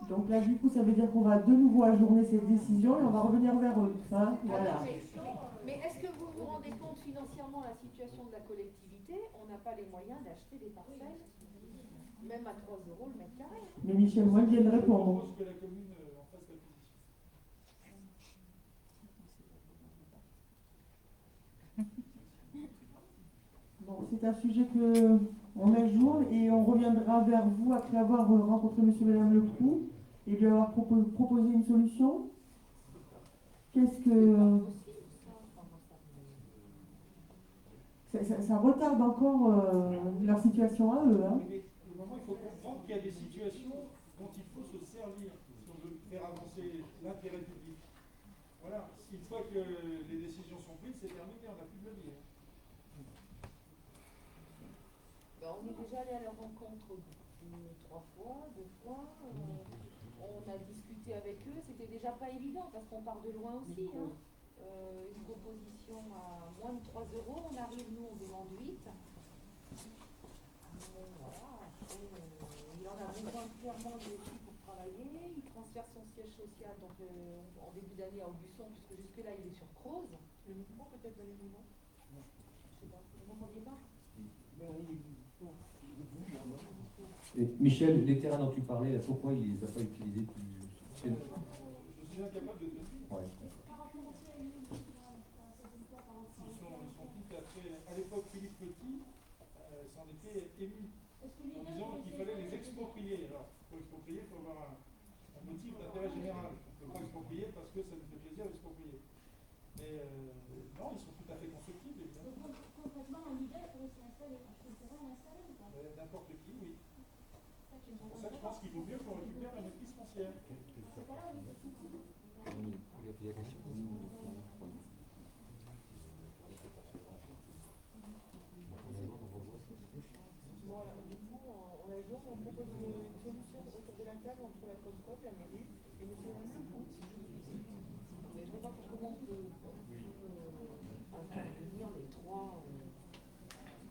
Donc là, du coup, ça veut dire qu'on va de nouveau ajourner cette décision et on va revenir vers eux. Hein, voilà. Mais est-ce que vous vous rendez compte financièrement la situation de la collectivité? On n'a pas les moyens d'acheter des parcelles, même à 3 euros le mètre carré. Mais Michel Moine vient de répondre. Je propose que la commune en fasse la position. Bon, c'est un sujet que on ajourne et on reviendra vers vous après avoir rencontré monsieur et madame Leproux et lui avoir proposé une solution. Qu'est-ce que... Ça retarde encore leur situation à eux. Hein. Mais au moment, il faut comprendre qu'il y a des situations dont il faut se servir si on veut faire avancer l'intérêt public. Voilà, une fois que les décisions sont prises, c'est terminé, on n'a plus de levier. On est déjà allé à leur rencontre 3 fois, 2 fois. On a discuté avec eux. C'était déjà pas évident parce qu'on part de loin aussi. Hein. Une proposition à moins de 3 euros. On arrive, nous, on demande 8. Voilà. Après, il en a besoin clairement de aussi pour travailler. Il transfère son siège social donc, en début d'année à Aubusson, puisque jusque-là, il est sur Croze. Le micro, peut-être, le micro. Je sais pas. Vous m'entendez pas? Et Michel, les terrains dont tu parlais, là, pourquoi il ne les a pas utilisés Je suis incapable de te dire. Ouais. Ils sont tout à fait... À l'époque, Philippe émus en disant qu'il fallait les exproprier. Alors, pour exproprier, il faut avoir un motif d'intérêt général. On ne peut pas exproprier parce que ça nous fait plaisir d'exproprier. Mais non, ils sont tout à fait constructibles, évidemment. Concrètement, un leader pourrait s'y installer, acheter le terrain et l'installer ou pas? N'importe qui, oui. C'est pour ça que je pense qu'il vaut mieux qu'on récupère la maîtrise foncière. Voilà, du coup, on a besoin, on propose une solution autour de la table entre la Comcop, la mairie et M. Lansepont. Mais je ne vois pas comment on peut intervenir les trois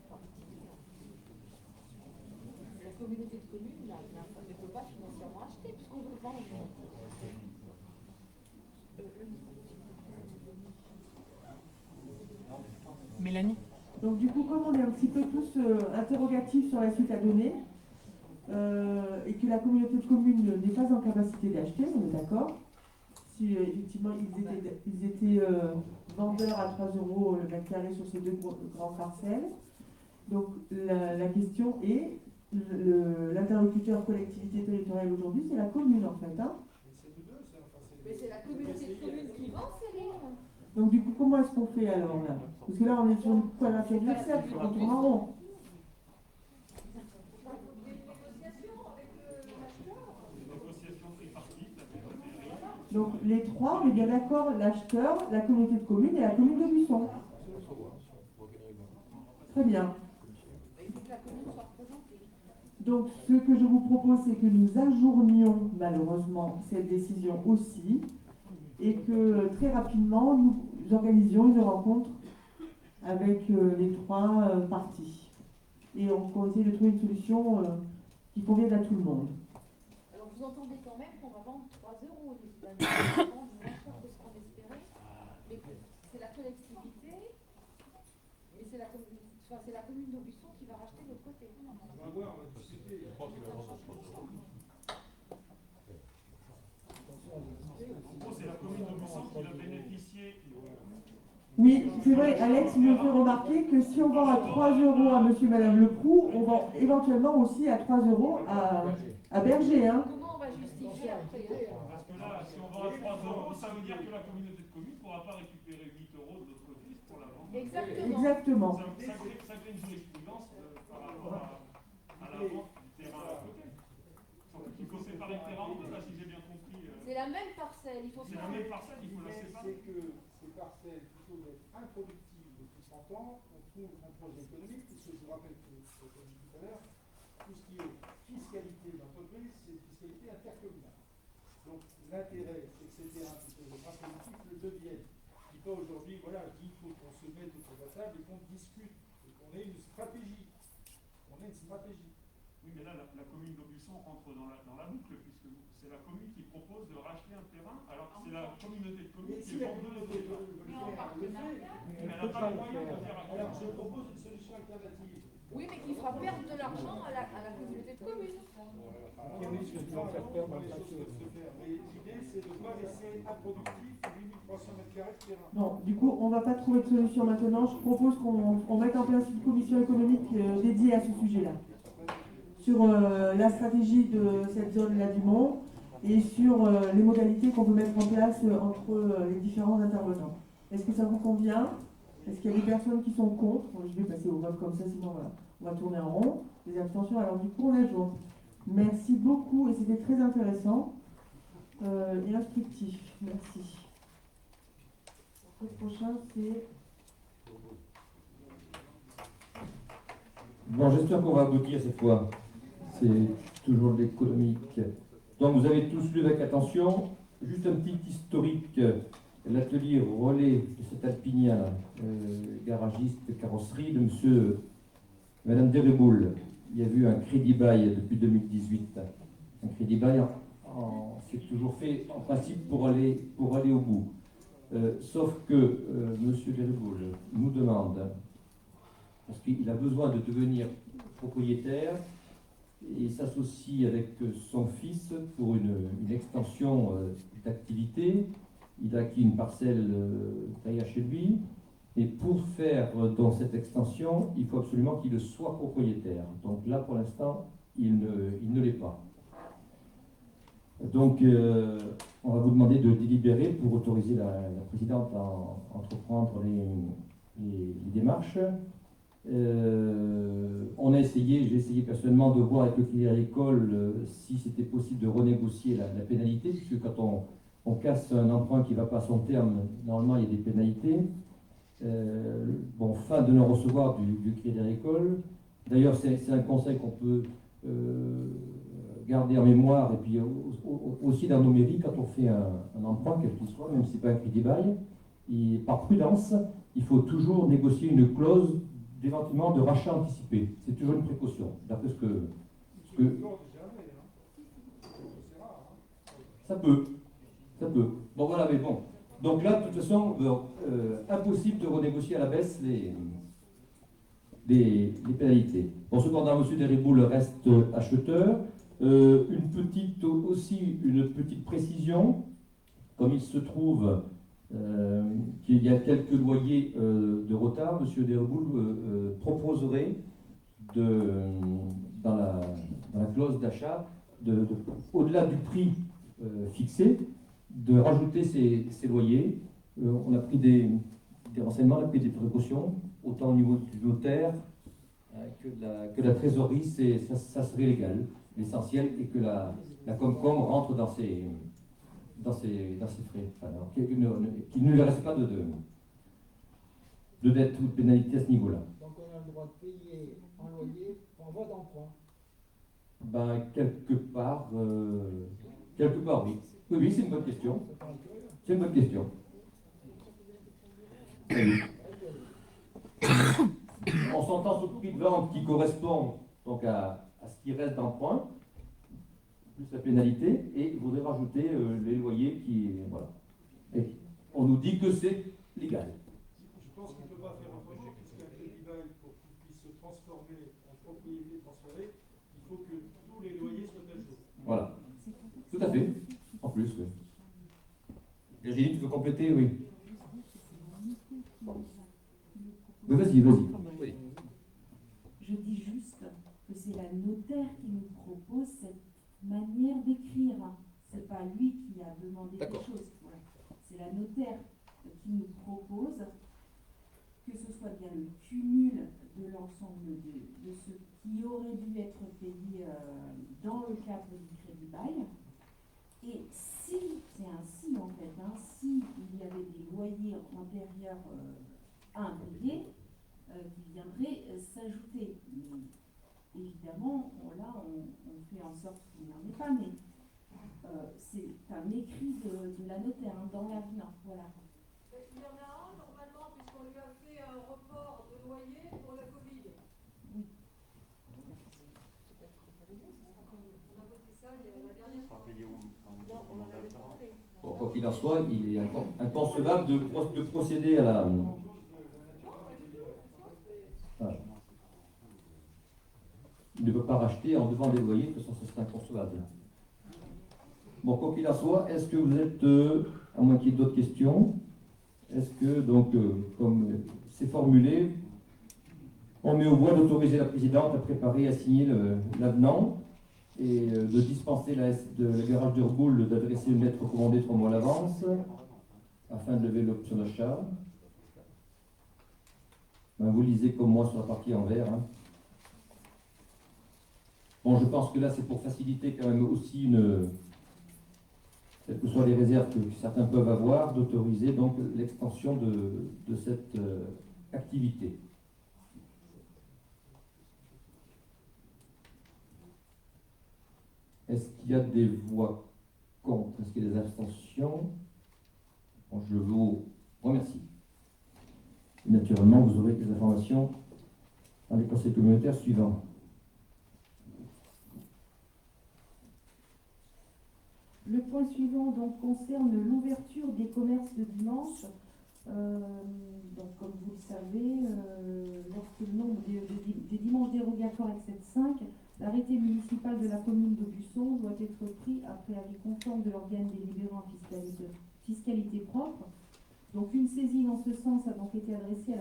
parties. La communauté de communes ne peut pas financièrement acheter puisqu'on veut vendre. Mélanie. Donc du coup, comme on est un petit peu tous interrogatifs sur la suite à donner, et que la communauté de communes n'est pas en capacité d'acheter, on est d'accord. Si effectivement ils étaient vendeurs à 3 € le mètre carré sur ces deux grandes parcelles. Donc la question est, l'interlocuteur collectivité territoriale aujourd'hui, c'est la commune en fait. Hein. Mais c'est la communauté de communes qui vend ces livres. Donc du coup, comment est-ce qu'on fait alors là? Parce que là, on est sur une quadrature de cercle, on tourne en rond. Donc les trois, on est bien d'accord, l'acheteur, la communauté de communes et la commune de Buisson. Très bien. Donc ce que je vous propose, c'est que nous ajournions malheureusement cette décision aussi et que très rapidement, nous organisions une rencontre avec les trois parties. Et on va essayer de trouver une solution qui convienne à tout le monde. Alors vous entendez quand même qu'on va vendre 3 €, moins cher que ce qu'on espérait, mais c'est la collectivité, mais c'est la commune d'Aubusson qui va racheter de l'autre côté. On va voir, on va discuter. Je pense qu'il va avoir c'est la commune d'Aubusson qui va bénéficier. Oui, c'est vrai, Alex me fait remarquer que si on vend à 3 € à monsieur et madame Leproux, on vend éventuellement aussi à 3 € à Berger. Hein. Comment on va justifier après? Parce que là, si on vend à 3 €, ça veut dire que la communauté de communes ne pourra pas récupérer 8 € de l'autre côté pour la vente. Exactement. Ça crée une jurisprudence par rapport à la vente du terrain à côté. Il faut séparer le terrain en deux, là, si j'ai bien compris. C'est la même parcelle, il faut C'est la même parcelle, il faut la séparer. C'est que ces parcelles, plutôt d'être improductives depuis 30 ans, on trouve un projet économique, puisque je vous rappelle que, comme je dit tout à l'heure, tout ce qui est fiscalité d'entreprise, c'est fiscalité intercommunale. Donc l'intérêt, c'est que ces terrains qui sont improductifs le deviennent. Je dis pas aujourd'hui, voilà, je dis qu'il faut qu'on se mette autour de la table et qu'on discute, et qu'on ait une stratégie. On ait une stratégie. Oui, mais là, la commune d'Aubusson entre dans la boucle, puisque c'est la commune qui propose de racheter un terrain, alors que c'est la communauté de communes qui est vendeuse de terrain. Mais elle n'a pas le moyen de faire. Alors, je propose une solution alternative. Oui, mais qui fera perdre de l'argent à la communauté de communes. Mais l'idée, c'est de ne pas laisser improductif 8300 m² de terrain. Bon, du coup, on ne va pas trouver de solution maintenant. Je propose qu'on mette en place une commission économique dédiée à ce sujet-là. Sur la stratégie de cette zone-là du Mont et sur les modalités qu'on peut mettre en place entre les différents intervenants. Est-ce que ça vous convient? Est-ce qu'il y a des personnes qui sont contre? Je vais passer au vote comme ça, sinon on va tourner en rond. Les abstentions, alors du coup, on ajoute. Merci beaucoup et c'était très intéressant et instructif. Merci. Le prochain, c'est... Bon, j'espère qu'on va aboutir cette fois. C'est toujours de l'économique. Donc, vous avez tous lu avec attention. Juste un petit historique. L'atelier relais de cet Alpinia, garagiste de carrosserie de Madame Dereboul. Il y a eu un crédit bail depuis 2018. Un crédit bail, c'est toujours fait en principe pour aller au bout. Sauf que Monsieur Dereboul nous demande, parce qu'il a besoin de devenir propriétaire, et s'associe avec son fils pour une extension d'activité. Il a acquis une parcelle derrière chez lui, Et pour faire dans cette extension, il faut absolument qu'il soit propriétaire. Donc là, pour l'instant, il ne l'est pas. Donc, on va vous demander de délibérer pour autoriser la présidente à entreprendre les démarches. J'ai essayé personnellement de voir avec le Crédit Agricole si c'était possible de renégocier la pénalité, puisque quand on casse un emprunt qui ne va pas à son terme, normalement il y a des pénalités. Fin de non-recevoir du Crédit Agricole. D'ailleurs, c'est un conseil qu'on peut garder en mémoire, et puis aussi dans nos mairies, quand on fait un emprunt, quel qu'il soit, même si ce n'est pas un crédit bail, et par prudence, il faut toujours négocier une clause d'éventuellement de rachat anticipé. C'est toujours une précaution, d'après ce que... Ça peut. Bon, voilà, mais bon. Donc là, de toute façon, impossible de renégocier à la baisse les pénalités. Bon, cependant, M. Deriboul reste acheteur. Une petite précision, comme il se trouve qu'il y a quelques loyers de retard, M. Deriboul proposerait dans la clause d'achat, au-delà du prix fixé, de rajouter ces loyers. On a pris des renseignements, on a pris des précautions, autant au niveau du notaire que de la trésorerie, ça serait légal. L'essentiel est que la Comcom rentre dans ses frais. Alors, qu'il ne lui reste pas de dette ou de pénalité à ce niveau-là. Donc on a le droit de payer un loyer en voie d'emprunt. Quelque part, oui. Oui, c'est une bonne question. C'est une bonne question. On s'entend sur le prix de vente qui correspond donc à ce qui reste d'emprunt, plus la pénalité, et il faudrait rajouter les loyers qui... Voilà. Et on nous dit que c'est légal. Je pense qu'on ne peut pas faire un projet puisqu'un crédit bail, pour qu'il puisse se transformer en propriété transférée, il faut que tous les loyers soient à jour. Voilà. Tout à fait. En plus, oui. Virginie, tu veux compléter? Oui. Oui, vas-y. Oui. Je dis juste que c'est la notaire qui nous propose cette manière d'écrire. C'est pas lui qui a demandé quelque chose. Voilà. C'est la notaire qui nous propose que ce soit bien le cumul de l'ensemble de ce qui aurait dû être payé dans le cadre du crédit bail. Et si, c'est un si en fait, si il y avait des loyers antérieurs impayés qui viendraient s'ajouter. Évidemment, on fait en sorte qu'il n'y en ait pas, mais c'est un écrit de la notaire dans l'avenant. Voilà. Il y en a un, normalement, puisqu'on lui a fait un report de loyer pour la Covid. Oui. On a voté ça la dernière fois. Non, on en avait pas fait. Bon, quoi qu'il en soit, il est inconcevable de procéder à la... Il ne peut pas racheter en devant des loyers, de toute façon, c'est inconcevable. Bon, quoi qu'il en soit, est-ce que vous êtes, à moins qu'il y ait d'autres questions, est-ce que, donc, comme c'est formulé, on met au voie d'autoriser la présidente à préparer et à signer l'avenant et de dispenser la garage de Reboul d'adresser une lettre recommandée 3 mois à l'avance afin de lever l'option d'achat. Vous lisez comme moi sur la partie en vert. Bon, je pense que là, c'est pour faciliter quand même aussi quelles que soient les réserves que certains peuvent avoir, d'autoriser donc l'extension de cette activité. Est-ce qu'il y a des voix contre? Est-ce qu'il y a des abstentions? Bon, je vous remercie. Et naturellement, vous aurez des informations dans les conseils communautaires suivants. Le point suivant donc, concerne l'ouverture des commerces de dimanche. Donc, comme vous le savez, lorsque le nombre des dimanches dérogatoires excède 5, l'arrêté municipal de la commune d'Aubusson doit être pris après avis conforme de l'organe délibérant fiscalité propre. Donc une saisine en ce sens a donc été adressée à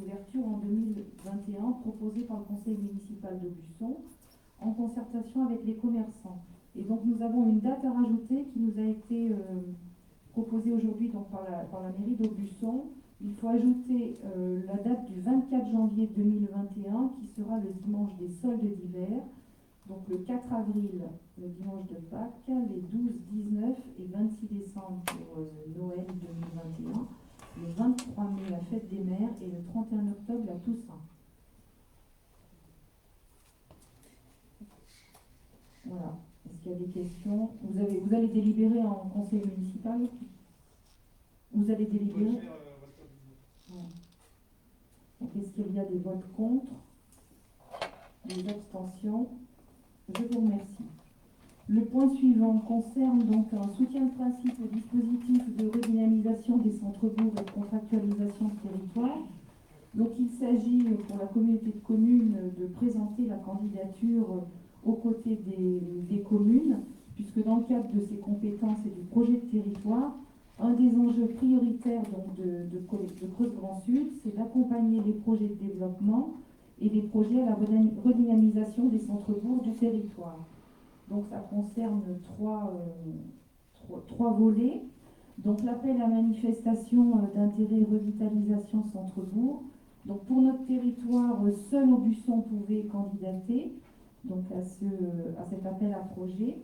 d'ouverture en 2021 proposée par le conseil municipal d'Aubusson en concertation avec les commerçants. Et donc nous avons une date à rajouter qui nous a été proposée aujourd'hui donc, par la mairie d'Aubusson. Il faut ajouter la date du 24 janvier 2021 qui sera le dimanche des soldes d'hiver. Donc le 4 avril, le dimanche de Pâques, les 12, 19 et 26 décembre pour Noël 2021, le 23 mai la fête des mères et le 31 octobre la Toussaint. Voilà. Est-ce qu'il y a des questions? Vous allez délibérer en conseil municipal? Vous allez délibérer? Ouais. Donc est-ce qu'il y a des votes contre? Des abstentions? Je vous remercie. Le point suivant concerne donc un soutien de principe au dispositif de redynamisation des centres-bourgs et de contractualisation de territoire. Donc il s'agit pour la communauté de communes de présenter la candidature aux côtés des communes, puisque dans le cadre de ses compétences et du projet de territoire, un des enjeux prioritaires donc, de Creuse Grand Sud, c'est d'accompagner les projets de développement et des projets à la redynamisation des centres-bourgs du territoire. Donc ça concerne trois volets. Donc l'appel à manifestation d'intérêt revitalisation centre-bourg. Donc pour notre territoire, seul Aubusson pouvait candidater donc à cet appel à projet.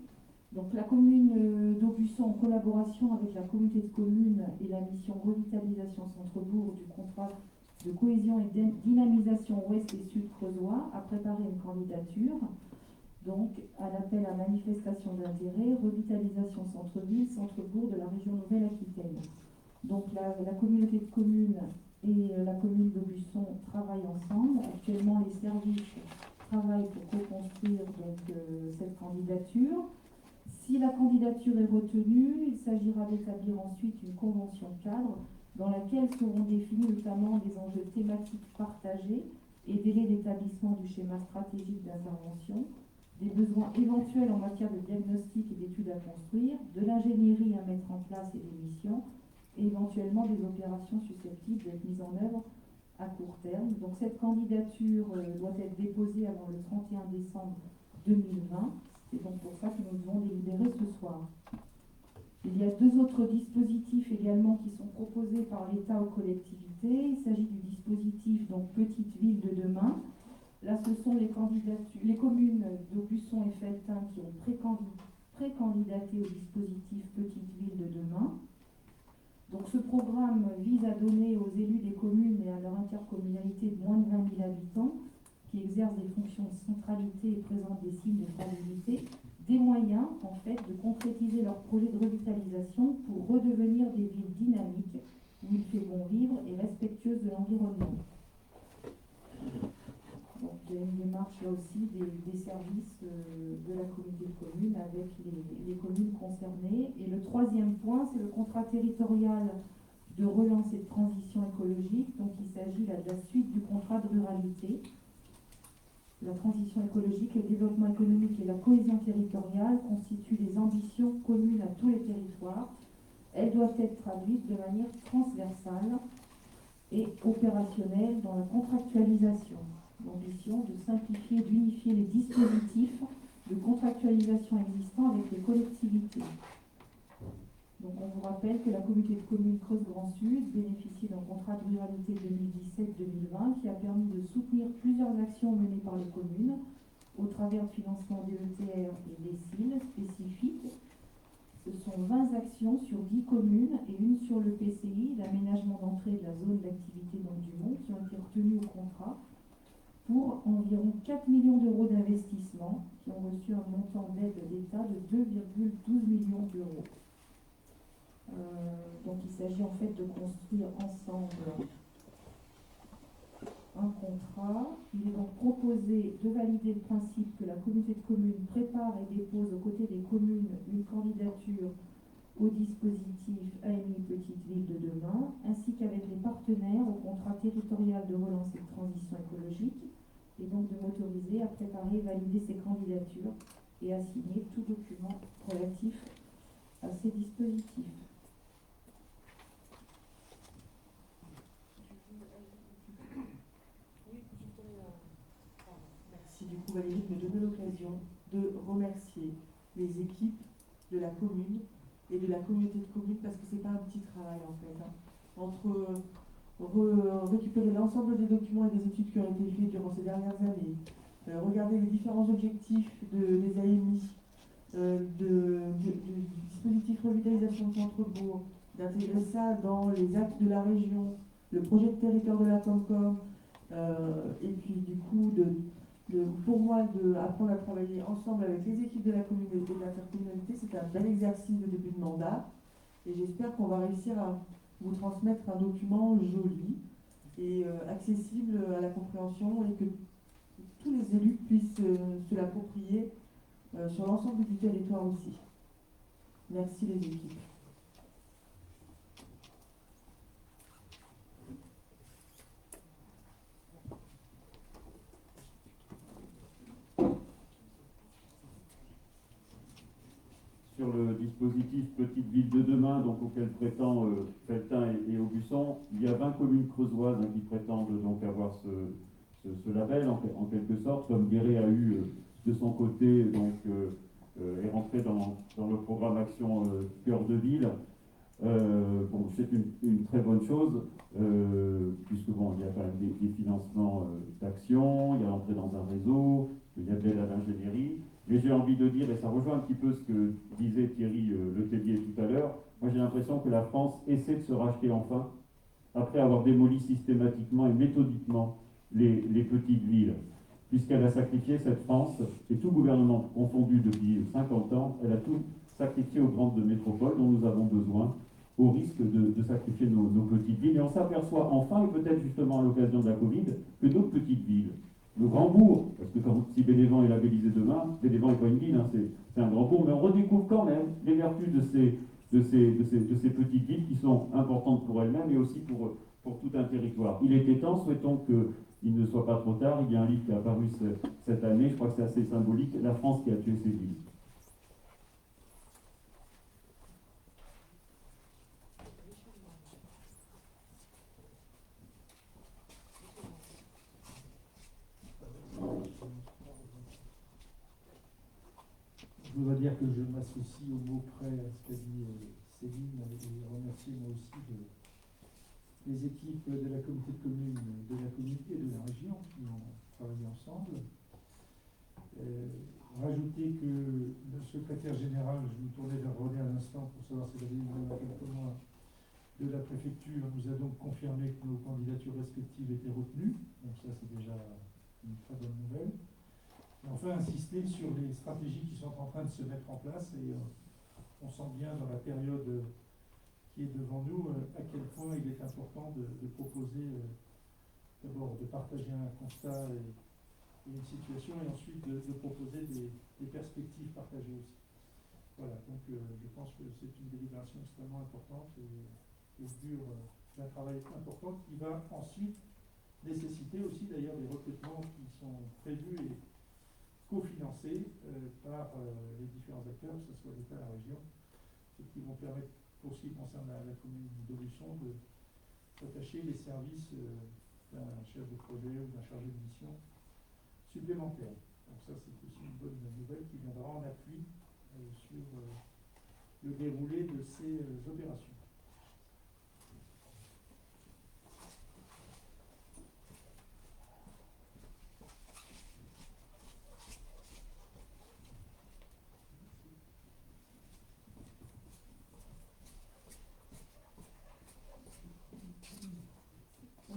Donc la commune d'Aubusson, en collaboration avec la communauté de communes et la mission revitalisation centre-bourg du contrat de cohésion et de dynamisation ouest et sud creusois, a préparé une candidature donc à l'appel à manifestation d'intérêt revitalisation centre-ville, centre-bourg de la région Nouvelle-Aquitaine. Donc la communauté de communes et la commune d'Aubusson travaillent ensemble. Actuellement, les services travaillent pour co-construire cette candidature. Si la candidature est retenue, il s'agira d'établir ensuite une convention cadre dans laquelle seront définis notamment des enjeux thématiques partagés et délais d'établissement du schéma stratégique d'intervention, des besoins éventuels en matière de diagnostic et d'études à construire, de l'ingénierie à mettre en place et des missions, et éventuellement des opérations susceptibles d'être mises en œuvre à court terme. Donc cette candidature doit être déposée avant le 31 décembre 2020. C'est donc pour ça que nous devons délibérer ce soir. Il y a deux autres dispositifs également qui sont proposés par l'État aux collectivités. Il s'agit du dispositif donc Petite Ville de demain. Là, ce sont les communes d'Aubusson et Felletin qui ont pré-candidaté au dispositif Petite Ville de demain. Donc ce programme vise à donner aux élus des communes et à leur intercommunalité de moins de 20 000 habitants qui exercent des fonctions de centralité et présentent des signes de fragilité, des moyens en fait de concrétiser leur projet de revitalisation pour redevenir des villes dynamiques où il fait bon vivre et respectueuses de l'environnement. Donc il y a une démarche là aussi des services de la communauté de communes avec les communes concernées. Et le troisième point, c'est le contrat territorial de relance et de transition écologique. Donc il s'agit là de la suite du contrat de ruralité. La transition écologique, le développement économique et la cohésion territoriale constituent des ambitions communes à tous les territoires. Elles doivent être traduites de manière transversale et opérationnelle dans la contractualisation. L'ambition de simplifier et d'unifier les dispositifs de contractualisation existants avec les collectivités. Donc on vous rappelle que la communauté de communes Creuse Grand Sud bénéficie d'un contrat de ruralité 2017-2020 qui a permis de soutenir plusieurs actions menées par les communes au travers de financement DETR et DECIL spécifiques. Ce sont 20 actions sur 10 communes et une sur le PCI, l'aménagement d'entrée de la zone d'activité du Mont, qui ont été retenues au contrat pour environ 4 millions d'euros d'investissement, qui ont reçu un montant d'aide d'État de 2,12 millions d'euros. Donc il s'agit en fait de construire ensemble un contrat. Il est donc proposé de valider le principe que la communauté de communes prépare et dépose aux côtés des communes une candidature au dispositif AMI Petite Ville de demain, ainsi qu'avec les partenaires au contrat territorial de relance et de transition écologique, et donc de m'autoriser à préparer et valider ces candidatures et à signer tout document relatif à ces dispositifs. Valérie de me donner l'occasion de remercier les équipes de la commune et de la communauté de communes, parce que c'est pas un petit travail en fait, hein. Entre récupérer l'ensemble des documents et des études qui ont été faites durant ces dernières années, regarder les différents objectifs des AMI, du dispositif revitalisation de centre-bourg, d'intégrer ça dans les actes de la région, le projet de territoire de la Comcom, et puis du coup, pour moi, d'apprendre à travailler ensemble avec les équipes de la communauté et de l'intercommunalité, c'est un bel exercice de début de mandat, et j'espère qu'on va réussir à vous transmettre un document joli et accessible à la compréhension, et que tous les élus puissent se l'approprier sur l'ensemble du territoire aussi. Merci les équipes. Sur le dispositif Petite Ville de demain, donc auquel prétend Felletin et Aubusson, il y a 20 communes creusoises qui prétendent donc avoir ce label en quelque sorte, comme Guéret a eu de son côté, donc est rentré dans le programme Action Cœur de Ville. Bon, c'est une très bonne chose, puisque bon, il y a quand même des financements d'action, il y a l'entrée dans un réseau, il y a de l'aide à l'ingénierie. Mais j'ai envie de dire, et ça rejoint un petit peu ce que disait Thierry Letellier tout à l'heure, moi j'ai l'impression que la France essaie de se racheter enfin, après avoir démoli systématiquement et méthodiquement les petites villes, puisqu'elle a sacrifié cette France, et tout gouvernement confondu depuis 50 ans, elle a tout sacrifié aux grandes métropoles dont nous avons besoin, au risque de sacrifier nos petites villes. Et on s'aperçoit enfin, et peut-être justement à l'occasion de la Covid, que nos petites villes, le grand bourg, parce que si Bénévent est labellisé demain, Bénévent n'est pas une ville, hein, c'est un grand bourg, mais on redécouvre quand même les vertus de ces petites villes qui sont importantes pour elles-mêmes et aussi pour tout un territoire. Il était temps, souhaitons qu'il ne soit pas trop tard. Il y a un livre qui est apparu cette année, je crois que c'est assez symbolique, La France qui a tué ses villes. Je voudrais dire que je m'associe au mot près à ce qu'a dit Céline, et remercier moi aussi les équipes de la communauté de communes, de la communauté et de la région qui ont travaillé ensemble. Rajouter que le secrétaire général, je me tournais vers René à l'instant pour savoir si elle avait eu quelques mois de la préfecture, nous a donc confirmé que nos candidatures respectives étaient retenues. Donc ça, c'est déjà une très bonne nouvelle. Et enfin, insister sur les stratégies qui sont en train de se mettre en place, et on sent bien dans la période qui est devant nous à quel point il est important de proposer, d'abord de partager un constat et une situation, et ensuite de proposer des perspectives partagées aussi. Voilà, donc je pense que c'est une délibération extrêmement importante et augure d'un travail important qui va ensuite nécessiter aussi d'ailleurs des recrutements qui sont prévus et cofinancés par les différents acteurs, que ce soit l'État, la région, et qui vont permettre, pour ce qui concerne la commune d'Aubusson, de s'attacher les services d'un chef de projet ou d'un chargé de mission supplémentaire. Donc ça, c'est aussi une bonne nouvelle qui viendra en appui sur le déroulé de ces opérations.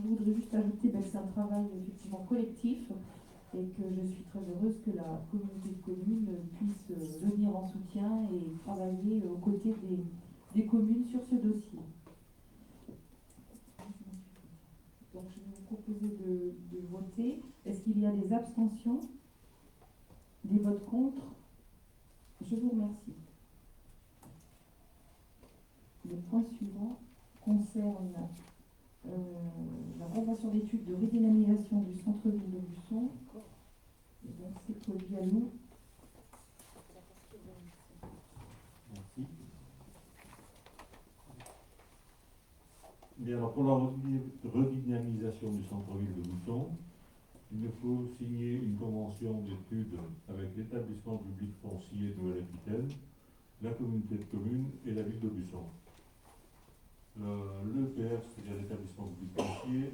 Je voudrais juste ajouter que c'est un travail effectivement collectif et que je suis très heureuse que la communauté de communes puisse venir en soutien et travailler aux côtés des communes sur ce dossier. Donc je vais vous proposer de voter. Est-ce qu'il y a des abstentions? Des votes contre? Je vous remercie. Le point suivant concerne la convention d'études de redynamisation du centre-ville d'Aubusson. Et donc c'est Paul Diallo. Merci. Bien, alors pour la redynamisation du centre-ville d'Aubusson, il nous faut signer une convention d'études avec l'établissement public foncier de Nouvelle-Aquitaine, la communauté de communes et la ville d'Aubusson. L'EPF, c'est-à-dire l'établissement public foncier,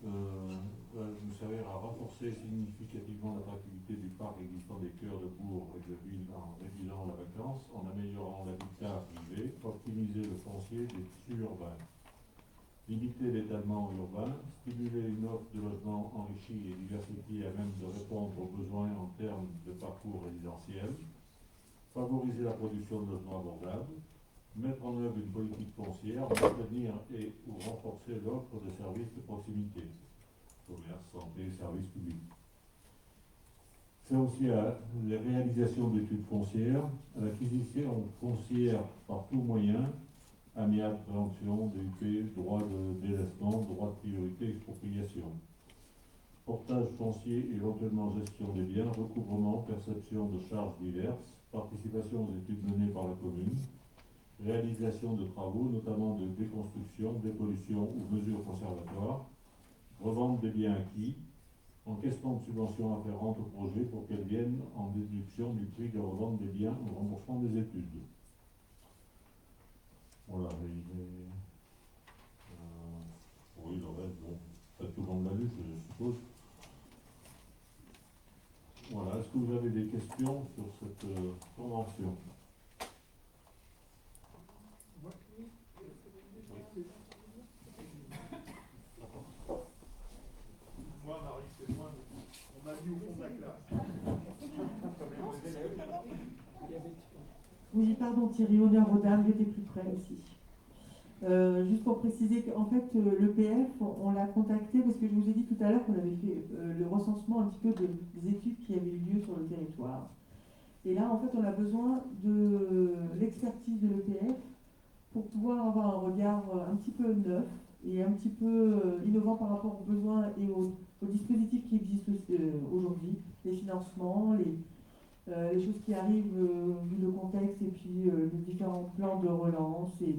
va nous servir à renforcer significativement l'attractivité du parc existant des cœurs de bourg et de ville en réduisant la vacance, en améliorant l'habitat privé, optimiser le foncier des tissus urbains, limiter l'étalement urbain, stimuler une offre de logements enrichie et diversifiée à même de répondre aux besoins en termes de parcours résidentiel, favoriser la production de logements abordables, mettre en œuvre une politique foncière, maintenir et ou renforcer l'offre de services de proximité, commerce, santé, services publics. C'est aussi à la réalisation d'études foncières, à l'acquisition foncière par tout moyen, amiable, préemption, DUP, droit de délaissement, droit de priorité, expropriation. Portage foncier, éventuellement gestion des biens, recouvrement, perception de charges diverses, participation aux études menées par la commune, réalisation de travaux, notamment de déconstruction, dépollution ou mesures conservatoires, revente des biens acquis, encaissement de subventions afférentes au projet pour qu'elles viennent en déduction du prix de revente des biens ou remboursement des études. Voilà, oui, le reste, bon, peut-être tout le monde l'a lu, je suppose. Voilà, est-ce que vous avez des questions sur cette convention ? Moi, Marie, c'est moi, on m'a mis au fond de la classe. Oui, pardon Thierry, honneur aux dames, j'étais plus près aussi. Juste pour préciser qu'en fait, l'EPF, on l'a contacté parce que je vous ai dit tout à l'heure qu'on avait fait le recensement un petit peu des études qui avaient eu lieu sur le territoire. Et là, en fait, on a besoin de l'expertise de l'EPF pour pouvoir avoir un regard un petit peu neuf et un petit peu innovant par rapport aux besoins et aux dispositifs qui existent aujourd'hui, les financements, les choses qui arrivent vu le contexte et puis les différents plans de relance et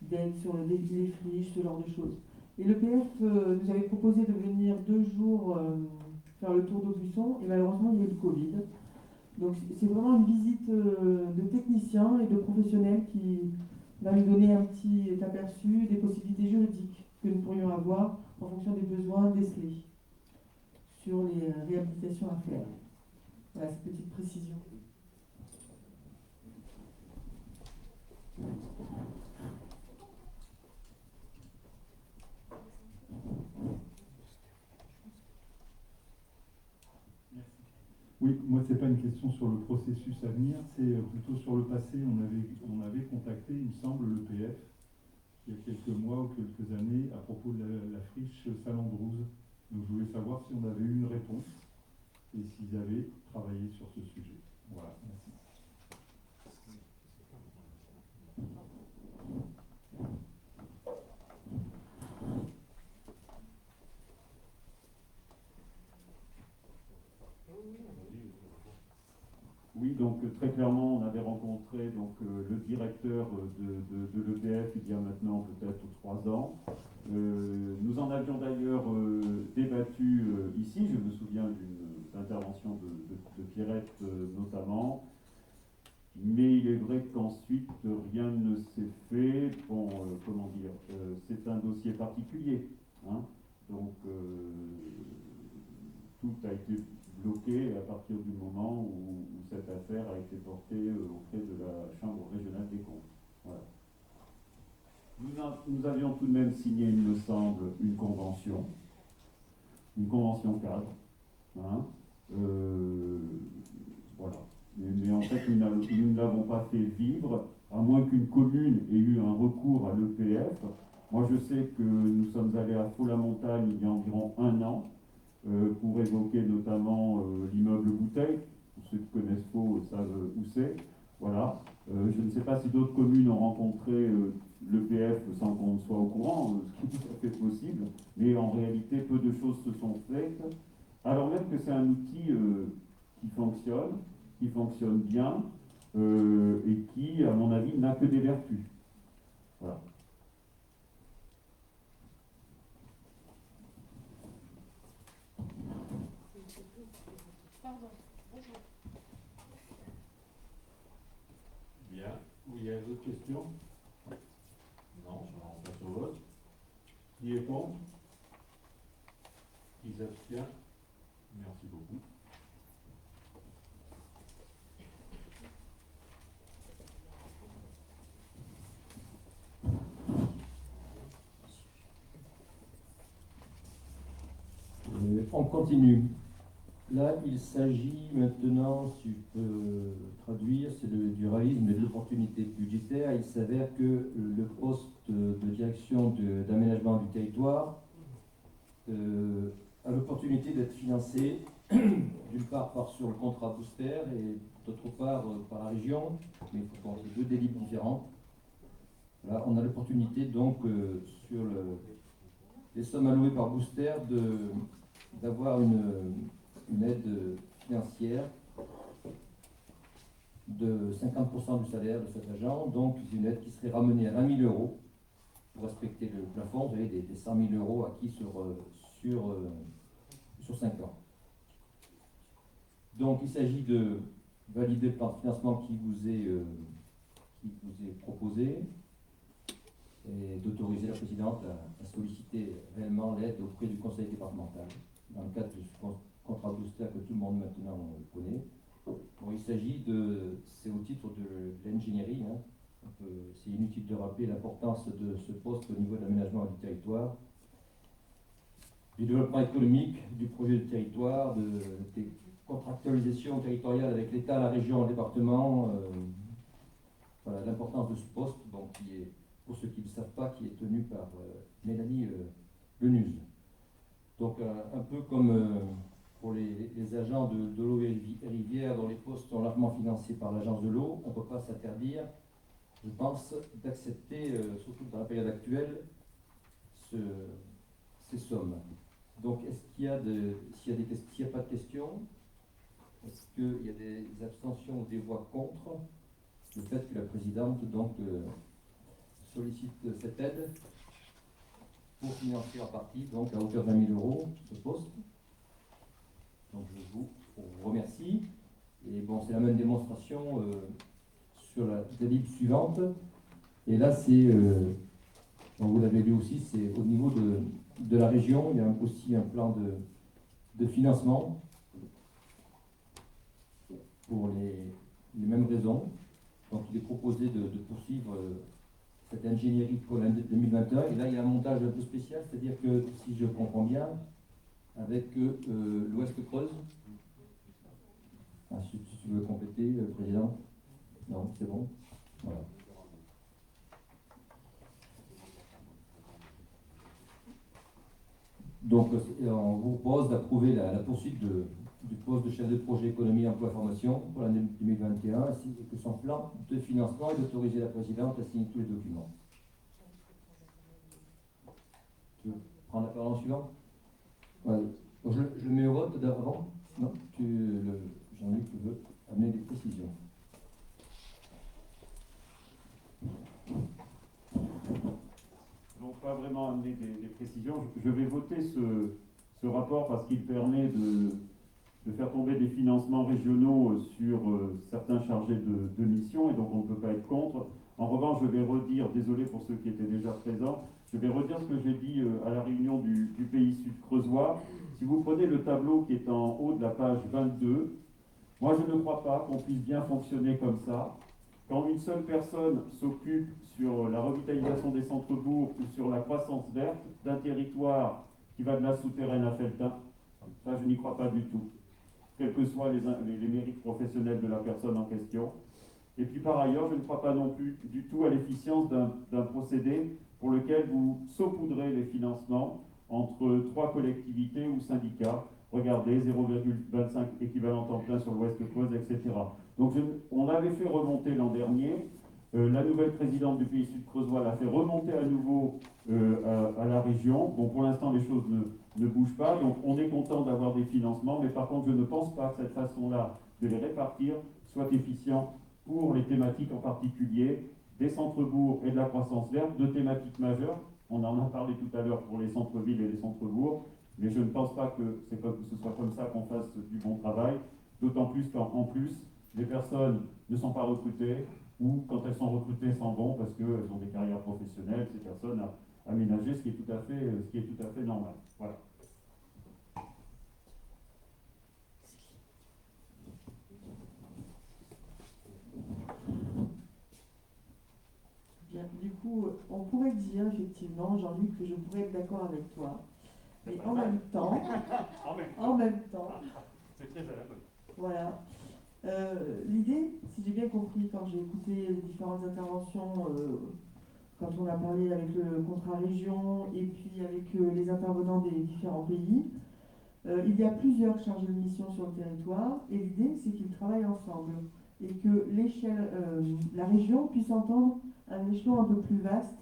d'aide sur les friches, ce genre de choses. Et l'EPF nous avait proposé de venir 2 jours faire le tour d'Aubusson et malheureusement il y a eu le Covid. Donc c'est vraiment une visite de techniciens et de professionnels qui va nous donner un petit aperçu des possibilités juridiques que nous pourrions avoir en fonction des besoins décelés sur les réhabilitations à faire. Voilà, cette petite précision. Oui, moi c'est pas une question sur le processus à venir, c'est plutôt sur le passé. On avait contacté, il me semble, l'EPF il y a quelques mois ou quelques années à propos de la friche Salandrouze. Donc je voulais savoir si on avait eu une réponse et s'ils avaient travaillé sur ce sujet. Voilà, merci. Oui, donc très clairement, on avait rencontré donc, le directeur de l'EPF il y a maintenant peut-être 3 ans. Nous en avions d'ailleurs débattu ici, je me souviens d'une intervention de Pierrette notamment. Mais il est vrai qu'ensuite, rien ne s'est fait. Bon, comment dire, c'est un dossier particulier. Hein, donc, tout a été bloqué à partir du moment où cette affaire a été portée auprès de la Chambre régionale des comptes. Voilà. Nous avions tout de même signé, il me semble, une convention cadre. Hein, voilà. Mais en fait, nous ne l'avons pas fait vivre, à moins qu'une commune ait eu un recours à l'EPF. Moi, je sais que nous sommes allés à Faux-la-Montagne il y a environ 1 an, pour évoquer notamment l'immeuble Bouteille. Pour ceux qui connaissent Faux savent où c'est. Voilà. Je ne sais pas si d'autres communes ont rencontré l'EPF sans qu'on soit au courant, ce qui est tout à fait possible, mais en réalité, peu de choses se sont faites, alors même que c'est un outil qui fonctionne bien, et qui, à mon avis, n'a que des vertus. Voilà. Pardon, bonjour. Bien. Oui, il y a d'autres questions? Non, on passe au vote. Qui est contre? Qui s'abstient? Merci beaucoup. On continue. Là, il s'agit maintenant, si je peux traduire, c'est du réalisme de l'opportunité budgétaire. Il s'avère que le poste de direction d'aménagement du territoire a l'opportunité d'être financé d'une part sur le contrat Booster et d'autre part par la région, mais il faut penser deux délits différents. Là, on a l'opportunité donc sur les sommes allouées par Booster d'avoir une aide financière de 50% du salaire de cet agent, donc une aide qui serait ramenée à 20 000 euros pour respecter le plafond. Vous avez des 100 000 euros acquis sur 5 ans. Donc il s'agit de valider le plan de financement qui vous est proposé et d'autoriser la présidente à solliciter réellement l'aide auprès du conseil départemental dans le cadre du contrat Booster que tout le monde maintenant connaît. Bon, il s'agit c'est au titre de l'ingénierie, hein. C'est inutile de rappeler l'importance de ce poste au niveau de l'aménagement du territoire, du développement économique, du projet de territoire, des contractualisations territoriales avec l'État, la région, le département. Voilà l'importance de ce poste, donc qui est, pour ceux qui ne le savent pas, qui est tenu par Mélanie Lenuse. Donc un peu comme pour les agents de l'eau et rivière, dont les postes sont largement financés par l'agence de l'eau, on ne peut pas s'interdire, je pense, d'accepter, surtout dans la période actuelle, ces sommes. Donc est-ce qu'il y a s'il n'y a pas de questions, est-ce qu'il y a des abstentions ou des voix contre le fait que la présidente donc sollicite cette aide pour financer en partie, donc à hauteur de 20 000 euros, ce poste. Donc je vous remercie. Et bon, c'est la même démonstration sur la ligne suivante. Et là, c'est, vous l'avez lu aussi, c'est au niveau de la région, il y a aussi un plan de financement pour les mêmes raisons. Donc il est proposé de poursuivre cette ingénierie pour l'année 2021. Et là, il y a un montage un peu spécial, c'est-à-dire que, si je comprends bien, avec l'Ouest Creuse. Si tu veux compléter, Président. Non, c'est bon. Voilà. Donc, on vous propose d'approuver la poursuite du poste de chef de projet économie, emploi, formation pour l'année 2021, ainsi que son plan de financement, et d'autoriser la présidente à signer tous les documents. Tu veux prendre la parole en suivant? Ouais. Donc, je le mets au vote d'avant. Non, Jean-Luc, tu veux amener des précisions. Donc pas vraiment amener des précisions. Je vais voter ce rapport parce qu'il permet de faire tomber des financements régionaux sur certains chargés de mission, et donc on ne peut pas être contre. En revanche, je vais redire, désolé pour ceux qui étaient déjà présents, je vais redire ce que j'ai dit à la réunion du Pays Sud-Creusois. Si vous prenez le tableau qui est en haut de la page 22, moi je ne crois pas qu'on puisse bien fonctionner comme ça. Quand une seule personne s'occupe sur la revitalisation des centres-bourgs ou sur la croissance verte d'un territoire qui va de la souterraine à Felletin, ça je n'y crois pas du tout, quels que soient les mérites professionnels de la personne en question. Et puis par ailleurs, je ne crois pas non plus du tout à l'efficience d'un procédé pour lequel vous saupoudrez les financements entre 3 collectivités ou syndicats. Regardez, 0,25 équivalent temps plein sur l'Ouest Creuse, etc. Donc on avait fait remonter l'an dernier, la nouvelle présidente du Pays Sud-Creusois l'a fait remonter à nouveau à la région. Bon, pour l'instant, les choses ne bougent pas, donc on est content d'avoir des financements, mais par contre, je ne pense pas que cette façon-là de les répartir soit efficient pour les thématiques en particulier des centres-bourgs et de la croissance verte, 2 thématiques majeures. On en a parlé tout à l'heure pour les centres-villes et les centres-bourgs, mais je ne pense pas que ce soit comme ça qu'on fasse du bon travail. d'autant plus qu'en plus, les personnes ne sont pas recrutées, ou quand elles sont recrutées s'en vont parce qu'elles ont des carrières professionnelles, ces personnes à ménager, ce qui est tout à fait normal. Voilà. Bien, du coup, on pourrait dire effectivement, Jean-Luc, que je pourrais être d'accord avec toi. Mais en même temps, c'est très à la mode. Voilà. L'idée, si j'ai bien compris, quand j'ai écouté les différentes interventions, quand on a parlé avec le contrat région et puis avec les intervenants des différents pays, il y a plusieurs chargés de mission sur le territoire et l'idée, c'est qu'ils travaillent ensemble et que la région puisse entendre un échelon un peu plus vaste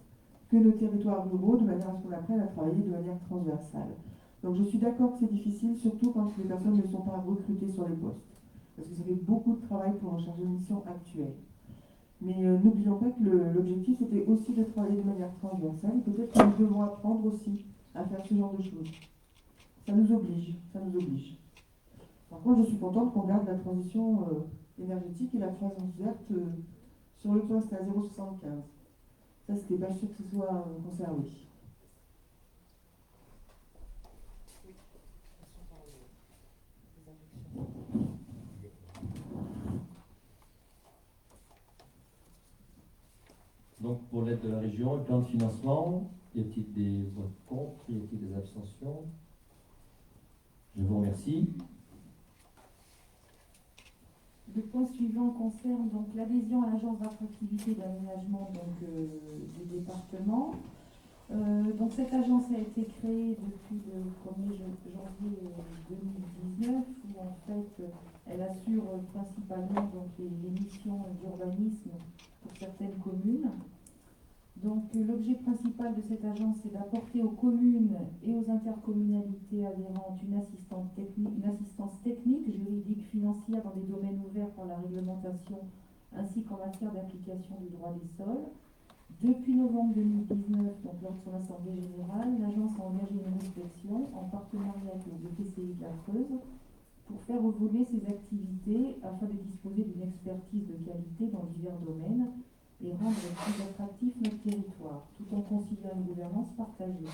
que nos territoires ruraux, de manière à ce qu'on apprenne à travailler de manière transversale. Donc je suis d'accord que c'est difficile, surtout quand les personnes ne sont pas recrutées sur les postes, parce que ça fait beaucoup de travail pour nos chargés de mission actuels. Mais n'oublions pas que l'objectif c'était aussi de travailler de manière transversale, et peut-être que nous devons apprendre aussi à faire ce genre de choses. Ça nous oblige. Par contre, je suis contente qu'on garde la transition énergétique et la croissance verte sur le poste à 0,75. Ça, c'était pas sûr que ce soit conservé. Donc pour l'aide de la région, le plan de financement, y a-t-il des votes contre, y a-t-il des abstentions? Je vous remercie. Le point suivant concerne donc l'adhésion à l'agence d'attractivité d'aménagement du département. Donc cette agence a été créée depuis le 1er janvier 2019, où en fait elle assure principalement donc, les missions d'urbanisme pour certaines communes. Donc l'objet principal de cette agence est d'apporter aux communes et aux intercommunalités adhérentes une assistance technique, juridique, financière dans des domaines ouverts par la réglementation ainsi qu'en matière d'application du droit des sols. Depuis novembre 2019, donc lors de son assemblée générale, l'agence a engagé une réflexion en partenariat avec le DPCI de la Creuse pour faire évoluer ses activités afin de disposer d'une expertise de qualité dans divers domaines et rendre plus attractif notre territoire, tout en conciliant une gouvernance partagée.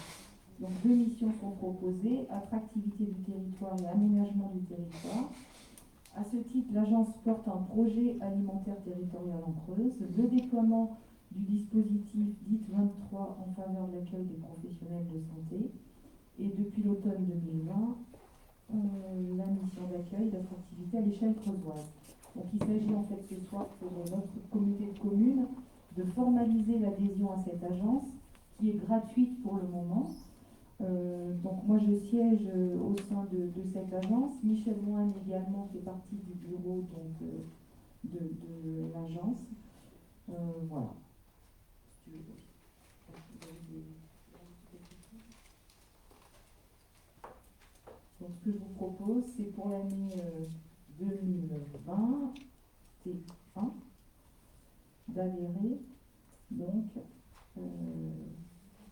Donc deux missions sont proposées, attractivité du territoire et aménagement du territoire. À ce titre, l'agence porte un projet alimentaire territorial en Creuse, le déploiement du dispositif DIT 23 en faveur de l'accueil des professionnels de santé, et depuis l'automne 2020, la mission d'accueil d'attractivité à l'échelle creusoise. Donc il s'agit en fait ce soir pour notre communauté de communes de formaliser l'adhésion à cette agence qui est gratuite pour le moment. Donc moi je siège au sein de cette agence. Michel Moine également fait partie du bureau donc, de l'agence. Voilà. Donc ce que je vous propose, c'est pour l'année 2020 T1 d'adhérer donc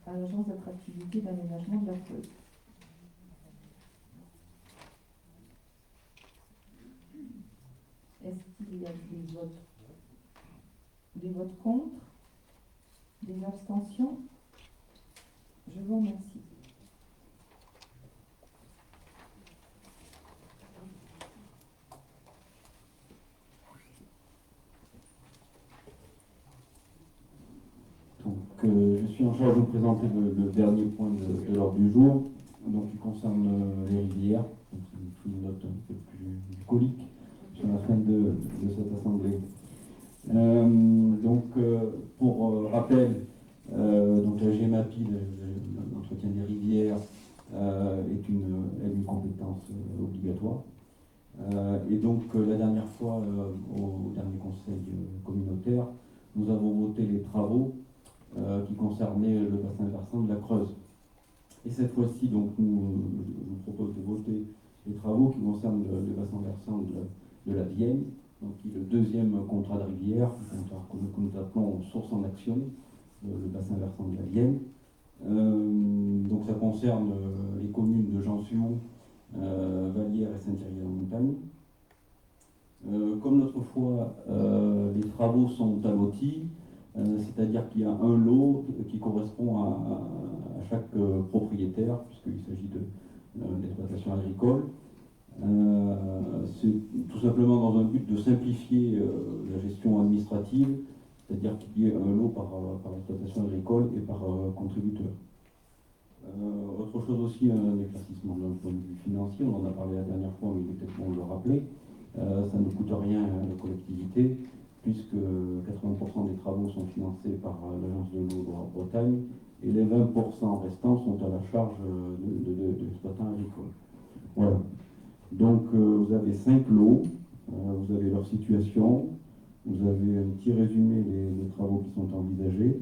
à l'agence d'attractivité d'aménagement de la Creuse. Est-ce qu'il y a des votes contre, des abstentions? Je vous remercie. Je suis en charge de vous présenter le dernier point de l'ordre du jour, donc qui concerne les rivières. Donc, c'est une note un peu plus bucolique sur la fin de cette assemblée. Pour rappel, donc la GEMAPI, l'entretien des rivières, est une compétence obligatoire. Et donc la dernière fois, au dernier conseil communautaire, nous avons voté les travaux qui concernait le bassin versant de la Creuse. Et cette fois-ci, donc, je vous propose de voter les travaux qui concernent le bassin versant de la Vienne, donc qui est le deuxième contrat de rivière, que nous appelons Source en Action, le bassin versant de la Vienne. Donc ça concerne les communes de Jean-Suon, Vallières et Saint-Thierry-en-Montagne. Comme l'autre fois, les travaux sont allotis, c'est-à-dire qu'il y a un lot qui correspond à chaque propriétaire, puisqu'il s'agit d'exploitation agricole. C'est tout simplement dans un but de simplifier la gestion administrative, c'est-à-dire qu'il y ait un lot par exploitation agricole et par contributeur. Autre chose aussi, un éclaircissement d'un point de vue financier, on en a parlé la dernière fois, mais il est peut-être bon de le rappeler. Ça ne coûte rien à la collectivité, puisque 80% des travaux sont financés par l'Agence de l'eau de la Bretagne, et les 20% restants sont à la charge de l'exploitant agricole. Voilà. Donc vous avez 5 lots, vous avez leur situation, vous avez un petit résumé des travaux qui sont envisagés.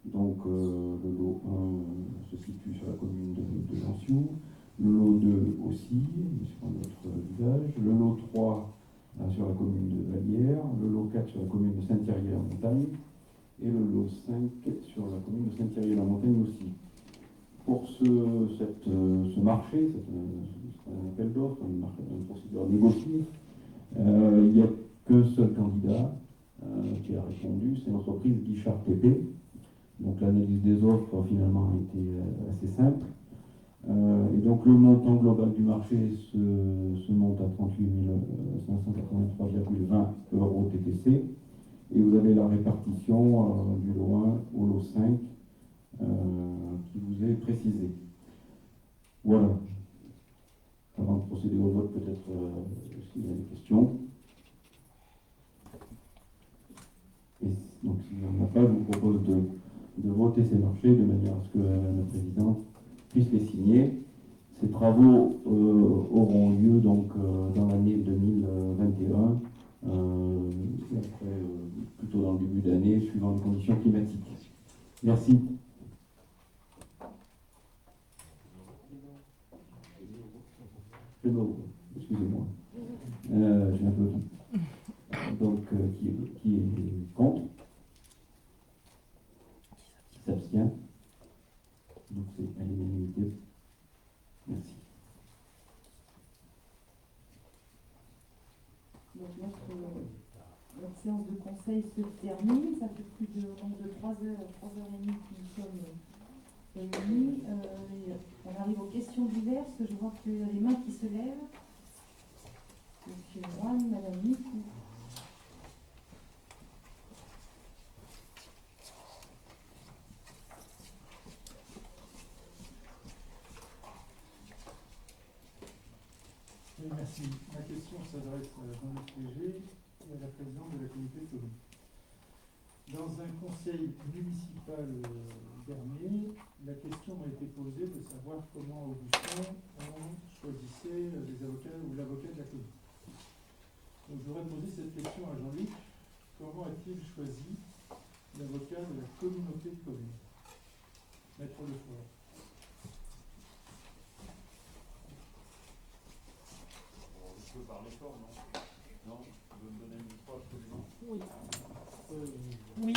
Donc le lot 1 se situe sur la commune de Lançioux, le lot 2 aussi, sur notre village, le lot 3 sur la commune de Vallières, le lot 4 sur la commune de Saint-Thierry-la-Montagne et le lot 5 sur la commune de Saint-Thierry-la-Montagne aussi. Pour ce marché, c'est un appel d'offres, une procédure négociée, il n'y a qu'un seul candidat qui a répondu, c'est l'entreprise Guichard TP. Donc l'analyse des offres finalement a été assez simple. Et donc le montant global du marché se monte à 38 583,20 € TTC. Et vous avez la répartition du lot 1 au lot 5 qui vous est précisée. Voilà. Avant de procéder au vote, peut-être s'il y a des questions. Et donc s'il n'y en a pas, je vous propose de voter ces marchés de manière à ce que la présidente puisse les signer. Ces travaux auront lieu donc dans l'année 2021, et après, plutôt dans le début d'année, suivant les conditions climatiques. Merci. Excusez-moi. J'ai un peu dit. Donc, qui est contre? Qui s'abstient? Donc, c'est à l'unanimité. Merci. Donc notre séance de conseil se termine. Ça fait plus de 3 heures et demie que nous sommes réunis. On arrive aux questions diverses. Je vois qu'il y a des mains qui se lèvent. Monsieur Juan, Madame Nicou. Oui, merci. Ma question s'adresse à Jean-Luc Léger et à la présidente de la communauté de communes. Dans un conseil municipal dernier, la question m'a été posée de savoir comment au Augustin on choisissait les avocats ou l'avocat de la commune. Donc j'aurais posé cette question à Jean-Luc. Comment a-t-il choisi l'avocat de la communauté de communes? Maître Lefort. Je peux parler fort, non? Non? Tu veux me donner une micro absolument? Oui. Oui.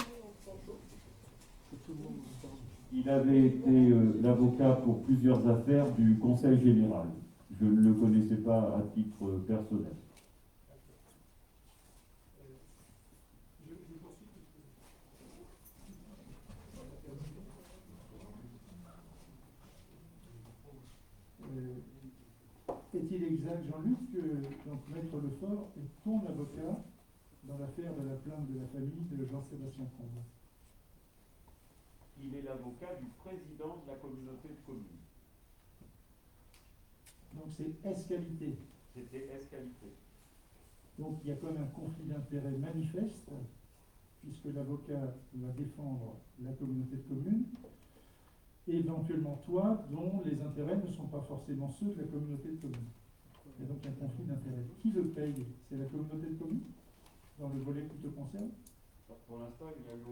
Il avait été l'avocat pour plusieurs affaires du Conseil général. Je ne le connaissais pas à titre personnel. Est-il exact, Jean-Luc, que donc, Maître Lefort est ton avocat dans l'affaire de la plainte de la famille de Jean-Sébastien Combe? Il est l'avocat du président de la communauté de communes. Donc c'est S-qualité. C'était S-qualité. Donc il y a quand même un conflit d'intérêts manifeste, puisque l'avocat va défendre la communauté de communes, et éventuellement toi, dont les intérêts ne sont pas forcément ceux de la communauté de communes. Il y a donc un conflit d'intérêts. Qui le paye? C'est la communauté de communes, dans le volet qui te concerne? Pour l'instant, il n'y a eu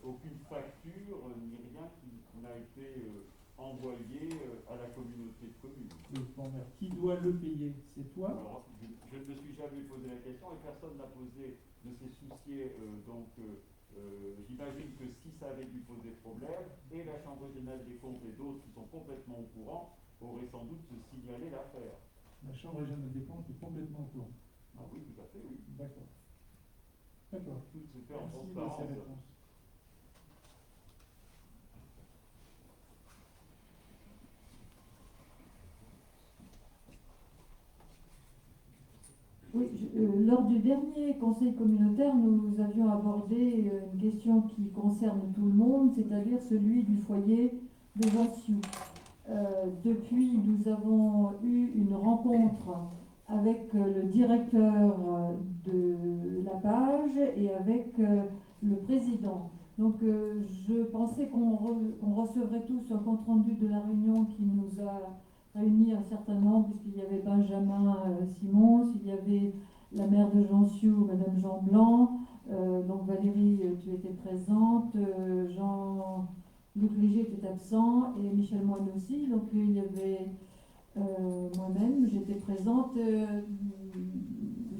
aucune facture ni rien qui n'a été envoyé à la communauté de communes. Qui doit le payer? C'est toi? Alors, je ne me suis jamais posé la question et personne n'a posé de s'est soucié. J'imagine que si ça avait dû poser problème, et la Chambre régionale des comptes et d'autres qui sont complètement au courant auraient sans doute signalé l'affaire. La Chambre régionale des comptes est complètement au courant. Ah oui, tout à fait, oui. D'accord. D'accord. Tout se fait en Merci de ces transparence. réponses. Oui, lors du dernier conseil communautaire, nous avions abordé une question qui concerne tout le monde, c'est-à-dire celui du foyer de Jean-Sioux. Depuis, nous avons eu une rencontre avec le directeur de la page et avec le président. Donc, je pensais qu'on recevrait tous un compte-rendu de la réunion qui nous a réunis un certain nombre, puisqu'il y avait Benjamin Simon, il y avait la maire de Jean-Sioux, Madame Jean Blanc, donc Valérie, tu étais présente, Jean-Luc Léger était absent, et Michel Moine aussi, donc il y avait moi-même, j'étais présente, M.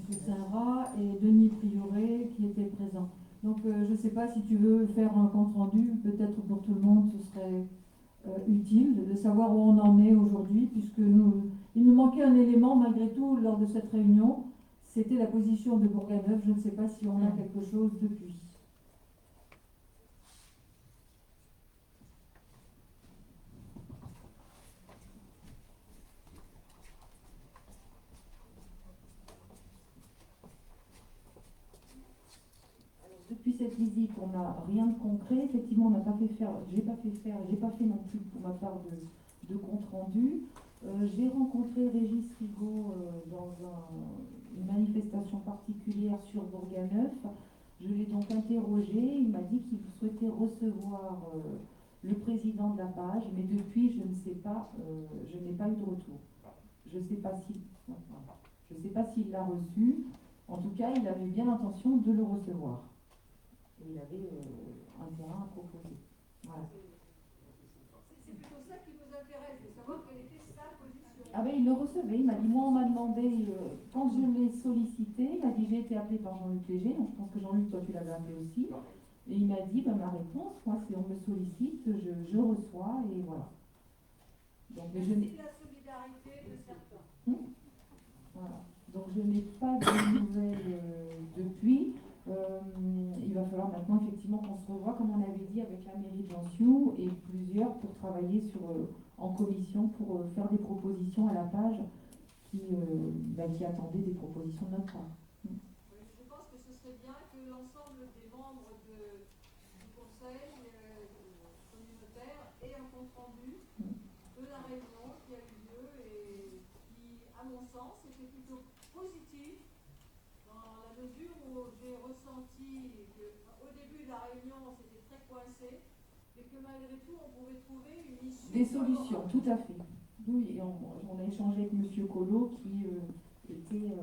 Saint-Rat et Denis Prieuré qui étaient présents. Donc je ne sais pas si tu veux faire un compte-rendu, peut-être pour tout le monde ce serait utile de savoir où on en est aujourd'hui, puisque il nous manquait un élément malgré tout lors de cette réunion, c'était la position de Bourganeuf. Je ne sais pas si on a quelque chose depuis. Depuis cette visite, on n'a rien de concret. Effectivement, on n'a pas fait faire, j'ai pas fait non plus pour ma part de compte rendu. J'ai rencontré Régis Rigaud dans une manifestation particulière sur Bourganeuf. Je l'ai donc interrogé. Il m'a dit qu'il souhaitait recevoir le président de la page, mais depuis, je ne sais pas, je n'ai pas eu de retour. Je ne sais pas s'il l'a reçu. En tout cas, il avait bien l'intention de le recevoir. Et il avait un terrain à proposer. Voilà. C'est plutôt ça qui nous intéresse, de savoir quelle était sa position. Ah ben il le recevait, il m'a dit, moi on m'a demandé, quand je l'ai sollicité, il m'a dit j'ai été appelé par Jean-Luc Léger, donc je pense que Jean-Luc, toi tu l'avais appelé aussi, et il m'a dit, ben, ma réponse, moi si on me sollicite, je reçois, et voilà. Donc, mais je n'ai... la solidarité de certains. Voilà. Donc je n'ai pas de nouvelles depuis. Il va falloir maintenant effectivement qu'on se revoie, comme on avait dit, avec la mairie de Jean-Sioux et plusieurs pour travailler en commission pour faire des propositions à la page qui attendaient des propositions de notre part. Je pense que ce serait bien que l'ensemble des membres du conseil communautaire ait un compte rendu de la réunion qui a eu lieu et qui, à mon sens, était plutôt positif dans la mesure où j'ai ressenti qu'au début de la réunion, c'était très coincé, et que malgré tout, on pouvait trouver une issue. Des solutions, tout à fait. Oui, et on a échangé avec M. Collot qui était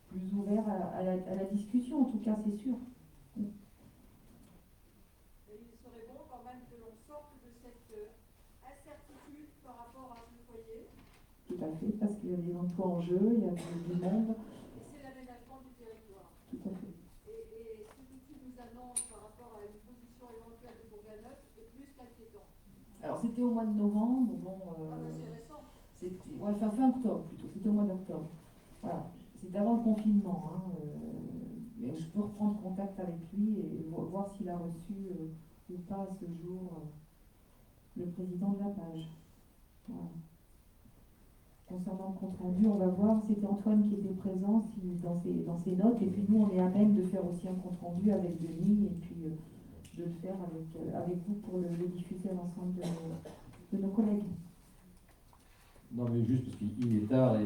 plus ouvert à la discussion, en tout cas, c'est sûr. Et il serait bon quand même que l'on sorte de cette incertitude par rapport à ce foyer. Tout à fait, parce qu'il y a des emplois en jeu, il y a du monde. Et c'est l'aménagement du territoire. Tout à fait. Et ce que tu nous annonces par rapport à une position éventuelle de Bourganeuf est plus qu'inquiétant. Alors c'était au mois de novembre, bon. C'est récent. C'était fin octobre plutôt, c'était au mois d'octobre. Voilà, c'était avant le confinement. Hein, mais je peux reprendre contact avec lui et voir s'il a reçu ou pas à ce jour le président de la page. Voilà. Concernant le compte rendu, on va voir, c'était Antoine qui était présent dans ses notes, et puis nous on est à même de faire aussi un compte rendu avec Denis, et puis de le faire avec vous pour le diffuser à l'ensemble de nos collègues. Non, mais juste parce qu'il est tard,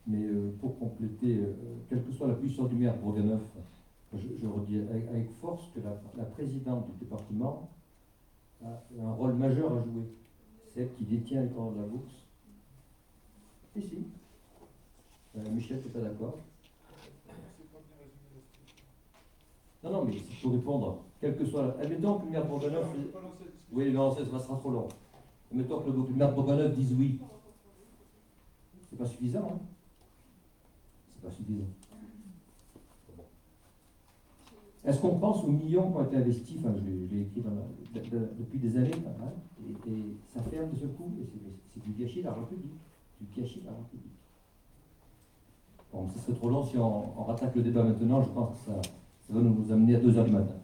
mais pour compléter, quelle que soit la puissance du maire Bourganeuf, je redis avec force que la présidente du département a un rôle majeur à jouer. C'est elle qui détient les commandes de la bourse. Et si. Michel, tu n'es pas d'accord? Non, mais il faut répondre, quel que soit. Admettons que le maire Bourganeuf. Oui, non, ça sera trop long. Admettons que le maire Bourganeuf dise oui. C'est pas suffisant, hein? C'est pas suffisant. Est-ce qu'on pense aux millions qui ont été investis? Enfin, je l'ai écrit depuis des années, hein, et ça ferme de ce coup, et c'est du gâchis d'argent public. Du gâchis d'argent public. Bon, ce serait trop long si on rattaque le débat maintenant. Je pense que ça va nous amener à 2h du matin.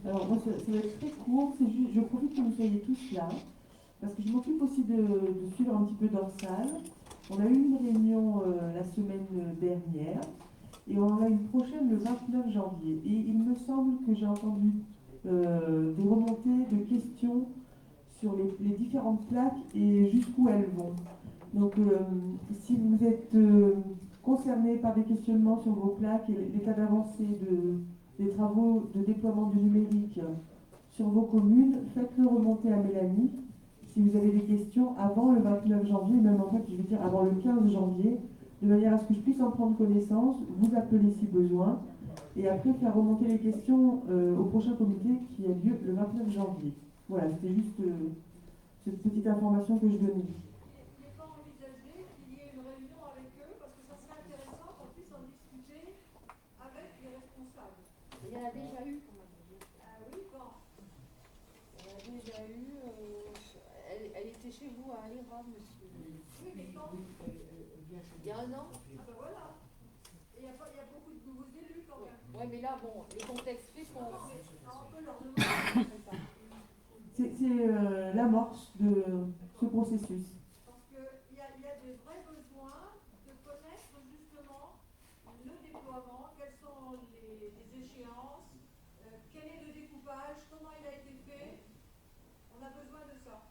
Alors, moi, ça va être très court. C'est juste, je profite que vous soyez tous là, parce que je m'occupe aussi de suivre un petit peu Dorsal. On a eu une réunion la semaine dernière, et on en a une prochaine le 29 janvier. Et il me semble que j'ai entendu des remontées de questions sur les différentes plaques et jusqu'où elles vont. Donc, si vous êtes concerné par des questionnements sur vos plaques et l'état d'avancée des travaux de déploiement du numérique sur vos communes, faites-le remonter à Mélanie. Si vous avez des questions avant le 29 janvier, même en fait, je vais dire avant le 15 janvier, de manière à ce que je puisse en prendre connaissance, vous appeler si besoin, et après faire remonter les questions au prochain comité qui a lieu le 29 janvier. Voilà, c'était juste cette petite information que je donnais. Il n'est pas envisagé qu'il y ait une réunion avec eux, parce que ça serait intéressant qu'on puisse en discuter avec les responsables. Il y en a déjà eu. Ah oui, quand Il y en a déjà eu. Elle était chez vous à Alira, monsieur. Oui, mais quand Il y a 1 an. Ah ben voilà. Et il y a beaucoup de nouveaux élus quand même. Ouais, mais là, bon, le contexte fait qu'on. On peut leur demander. C'est l'amorce de ce processus. Parce qu'il y a des vrais besoins de connaître justement le déploiement, quelles sont les échéances, quel est le découpage, comment il a été fait. On a besoin de ça.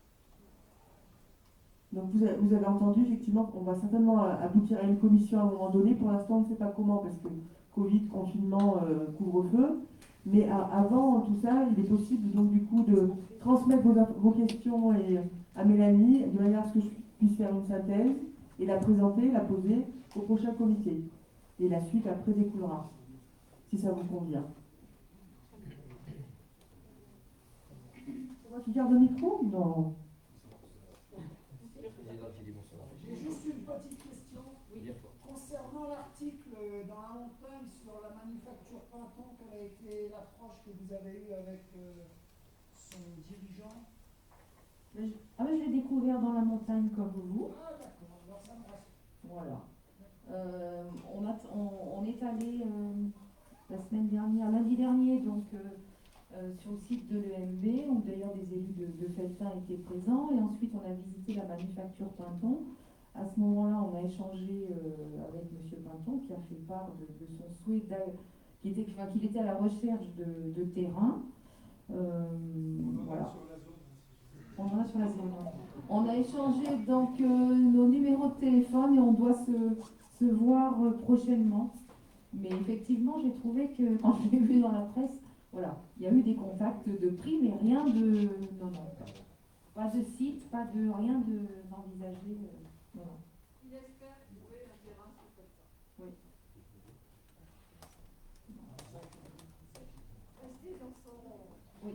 Donc vous avez entendu, effectivement, qu'on va certainement aboutir à une commission à un moment donné. Pour l'instant, on ne sait pas comment, parce que Covid, confinement, couvre-feu. Mais avant tout ça, il est possible donc du coup de transmettre vos questions à Mélanie, de manière à ce que je puisse faire une synthèse et la présenter, la poser au prochain comité. Et la suite après découlera, si ça vous convient. C'est moi qui garde le micro? Non. J'ai juste une petite question. Concernant l'article dans la montagne sur la manufacture Pinton, quelle a été l'approche que vous avez eue avec son dirigeant? Je l'ai découvert dans la montagne comme vous. Ah d'accord, alors ça me rassure. Voilà. On est allé la semaine dernière, lundi dernier, donc sur le site de l'EMB, où d'ailleurs des élus de Felletin étaient présents, et ensuite on a visité la manufacture Pinton. À ce moment-là, on a échangé avec M. Pinton, qui a fait part de son souhait qu'il était à la recherche de terrain. Voilà. On en a sur la zone. On a échangé donc nos numéros de téléphone et on doit se voir prochainement. Mais effectivement, j'ai trouvé que quand je l'ai vu dans la presse, voilà, il y a eu des contacts de prix, mais rien de... Non. Pas de site, pas de rien d'envisagé. Non. Il espère trouver un terrain sur comme ça. Oui. Restez dans son... Oui.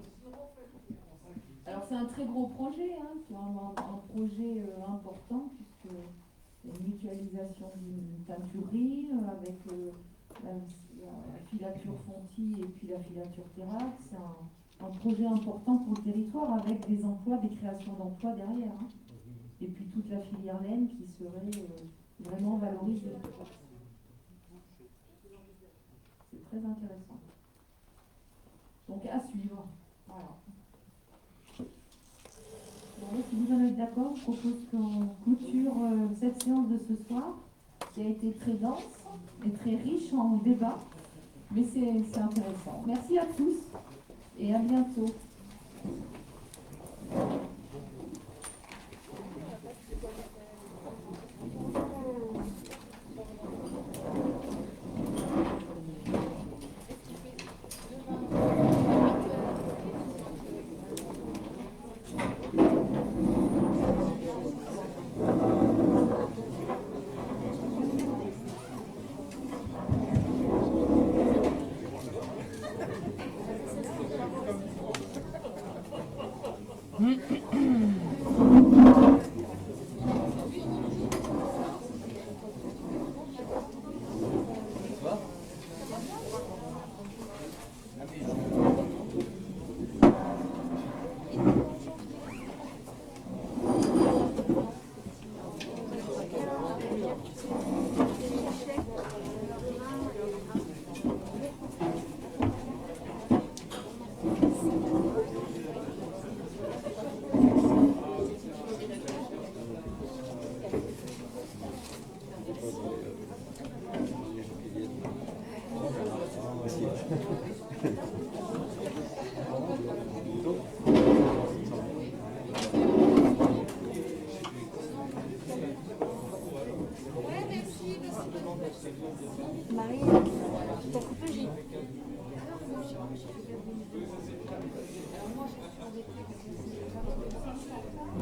Alors c'est un très gros projet, c'est vraiment un projet important, puisque c'est une mutualisation d'une teinturerie avec la filature Fonti et puis la filature Terrac. C'est un projet important pour le territoire, avec des emplois, des créations d'emplois derrière. Et puis toute la filière laine qui serait vraiment valorisée. C'est très intéressant. Donc à suivre. Voilà. Bon, si vous en êtes d'accord, je propose qu'on clôture cette séance de ce soir, qui a été très dense et très riche en débat, mais c'est intéressant. Merci à tous et à bientôt. Marie, t'as coupé, j'ai...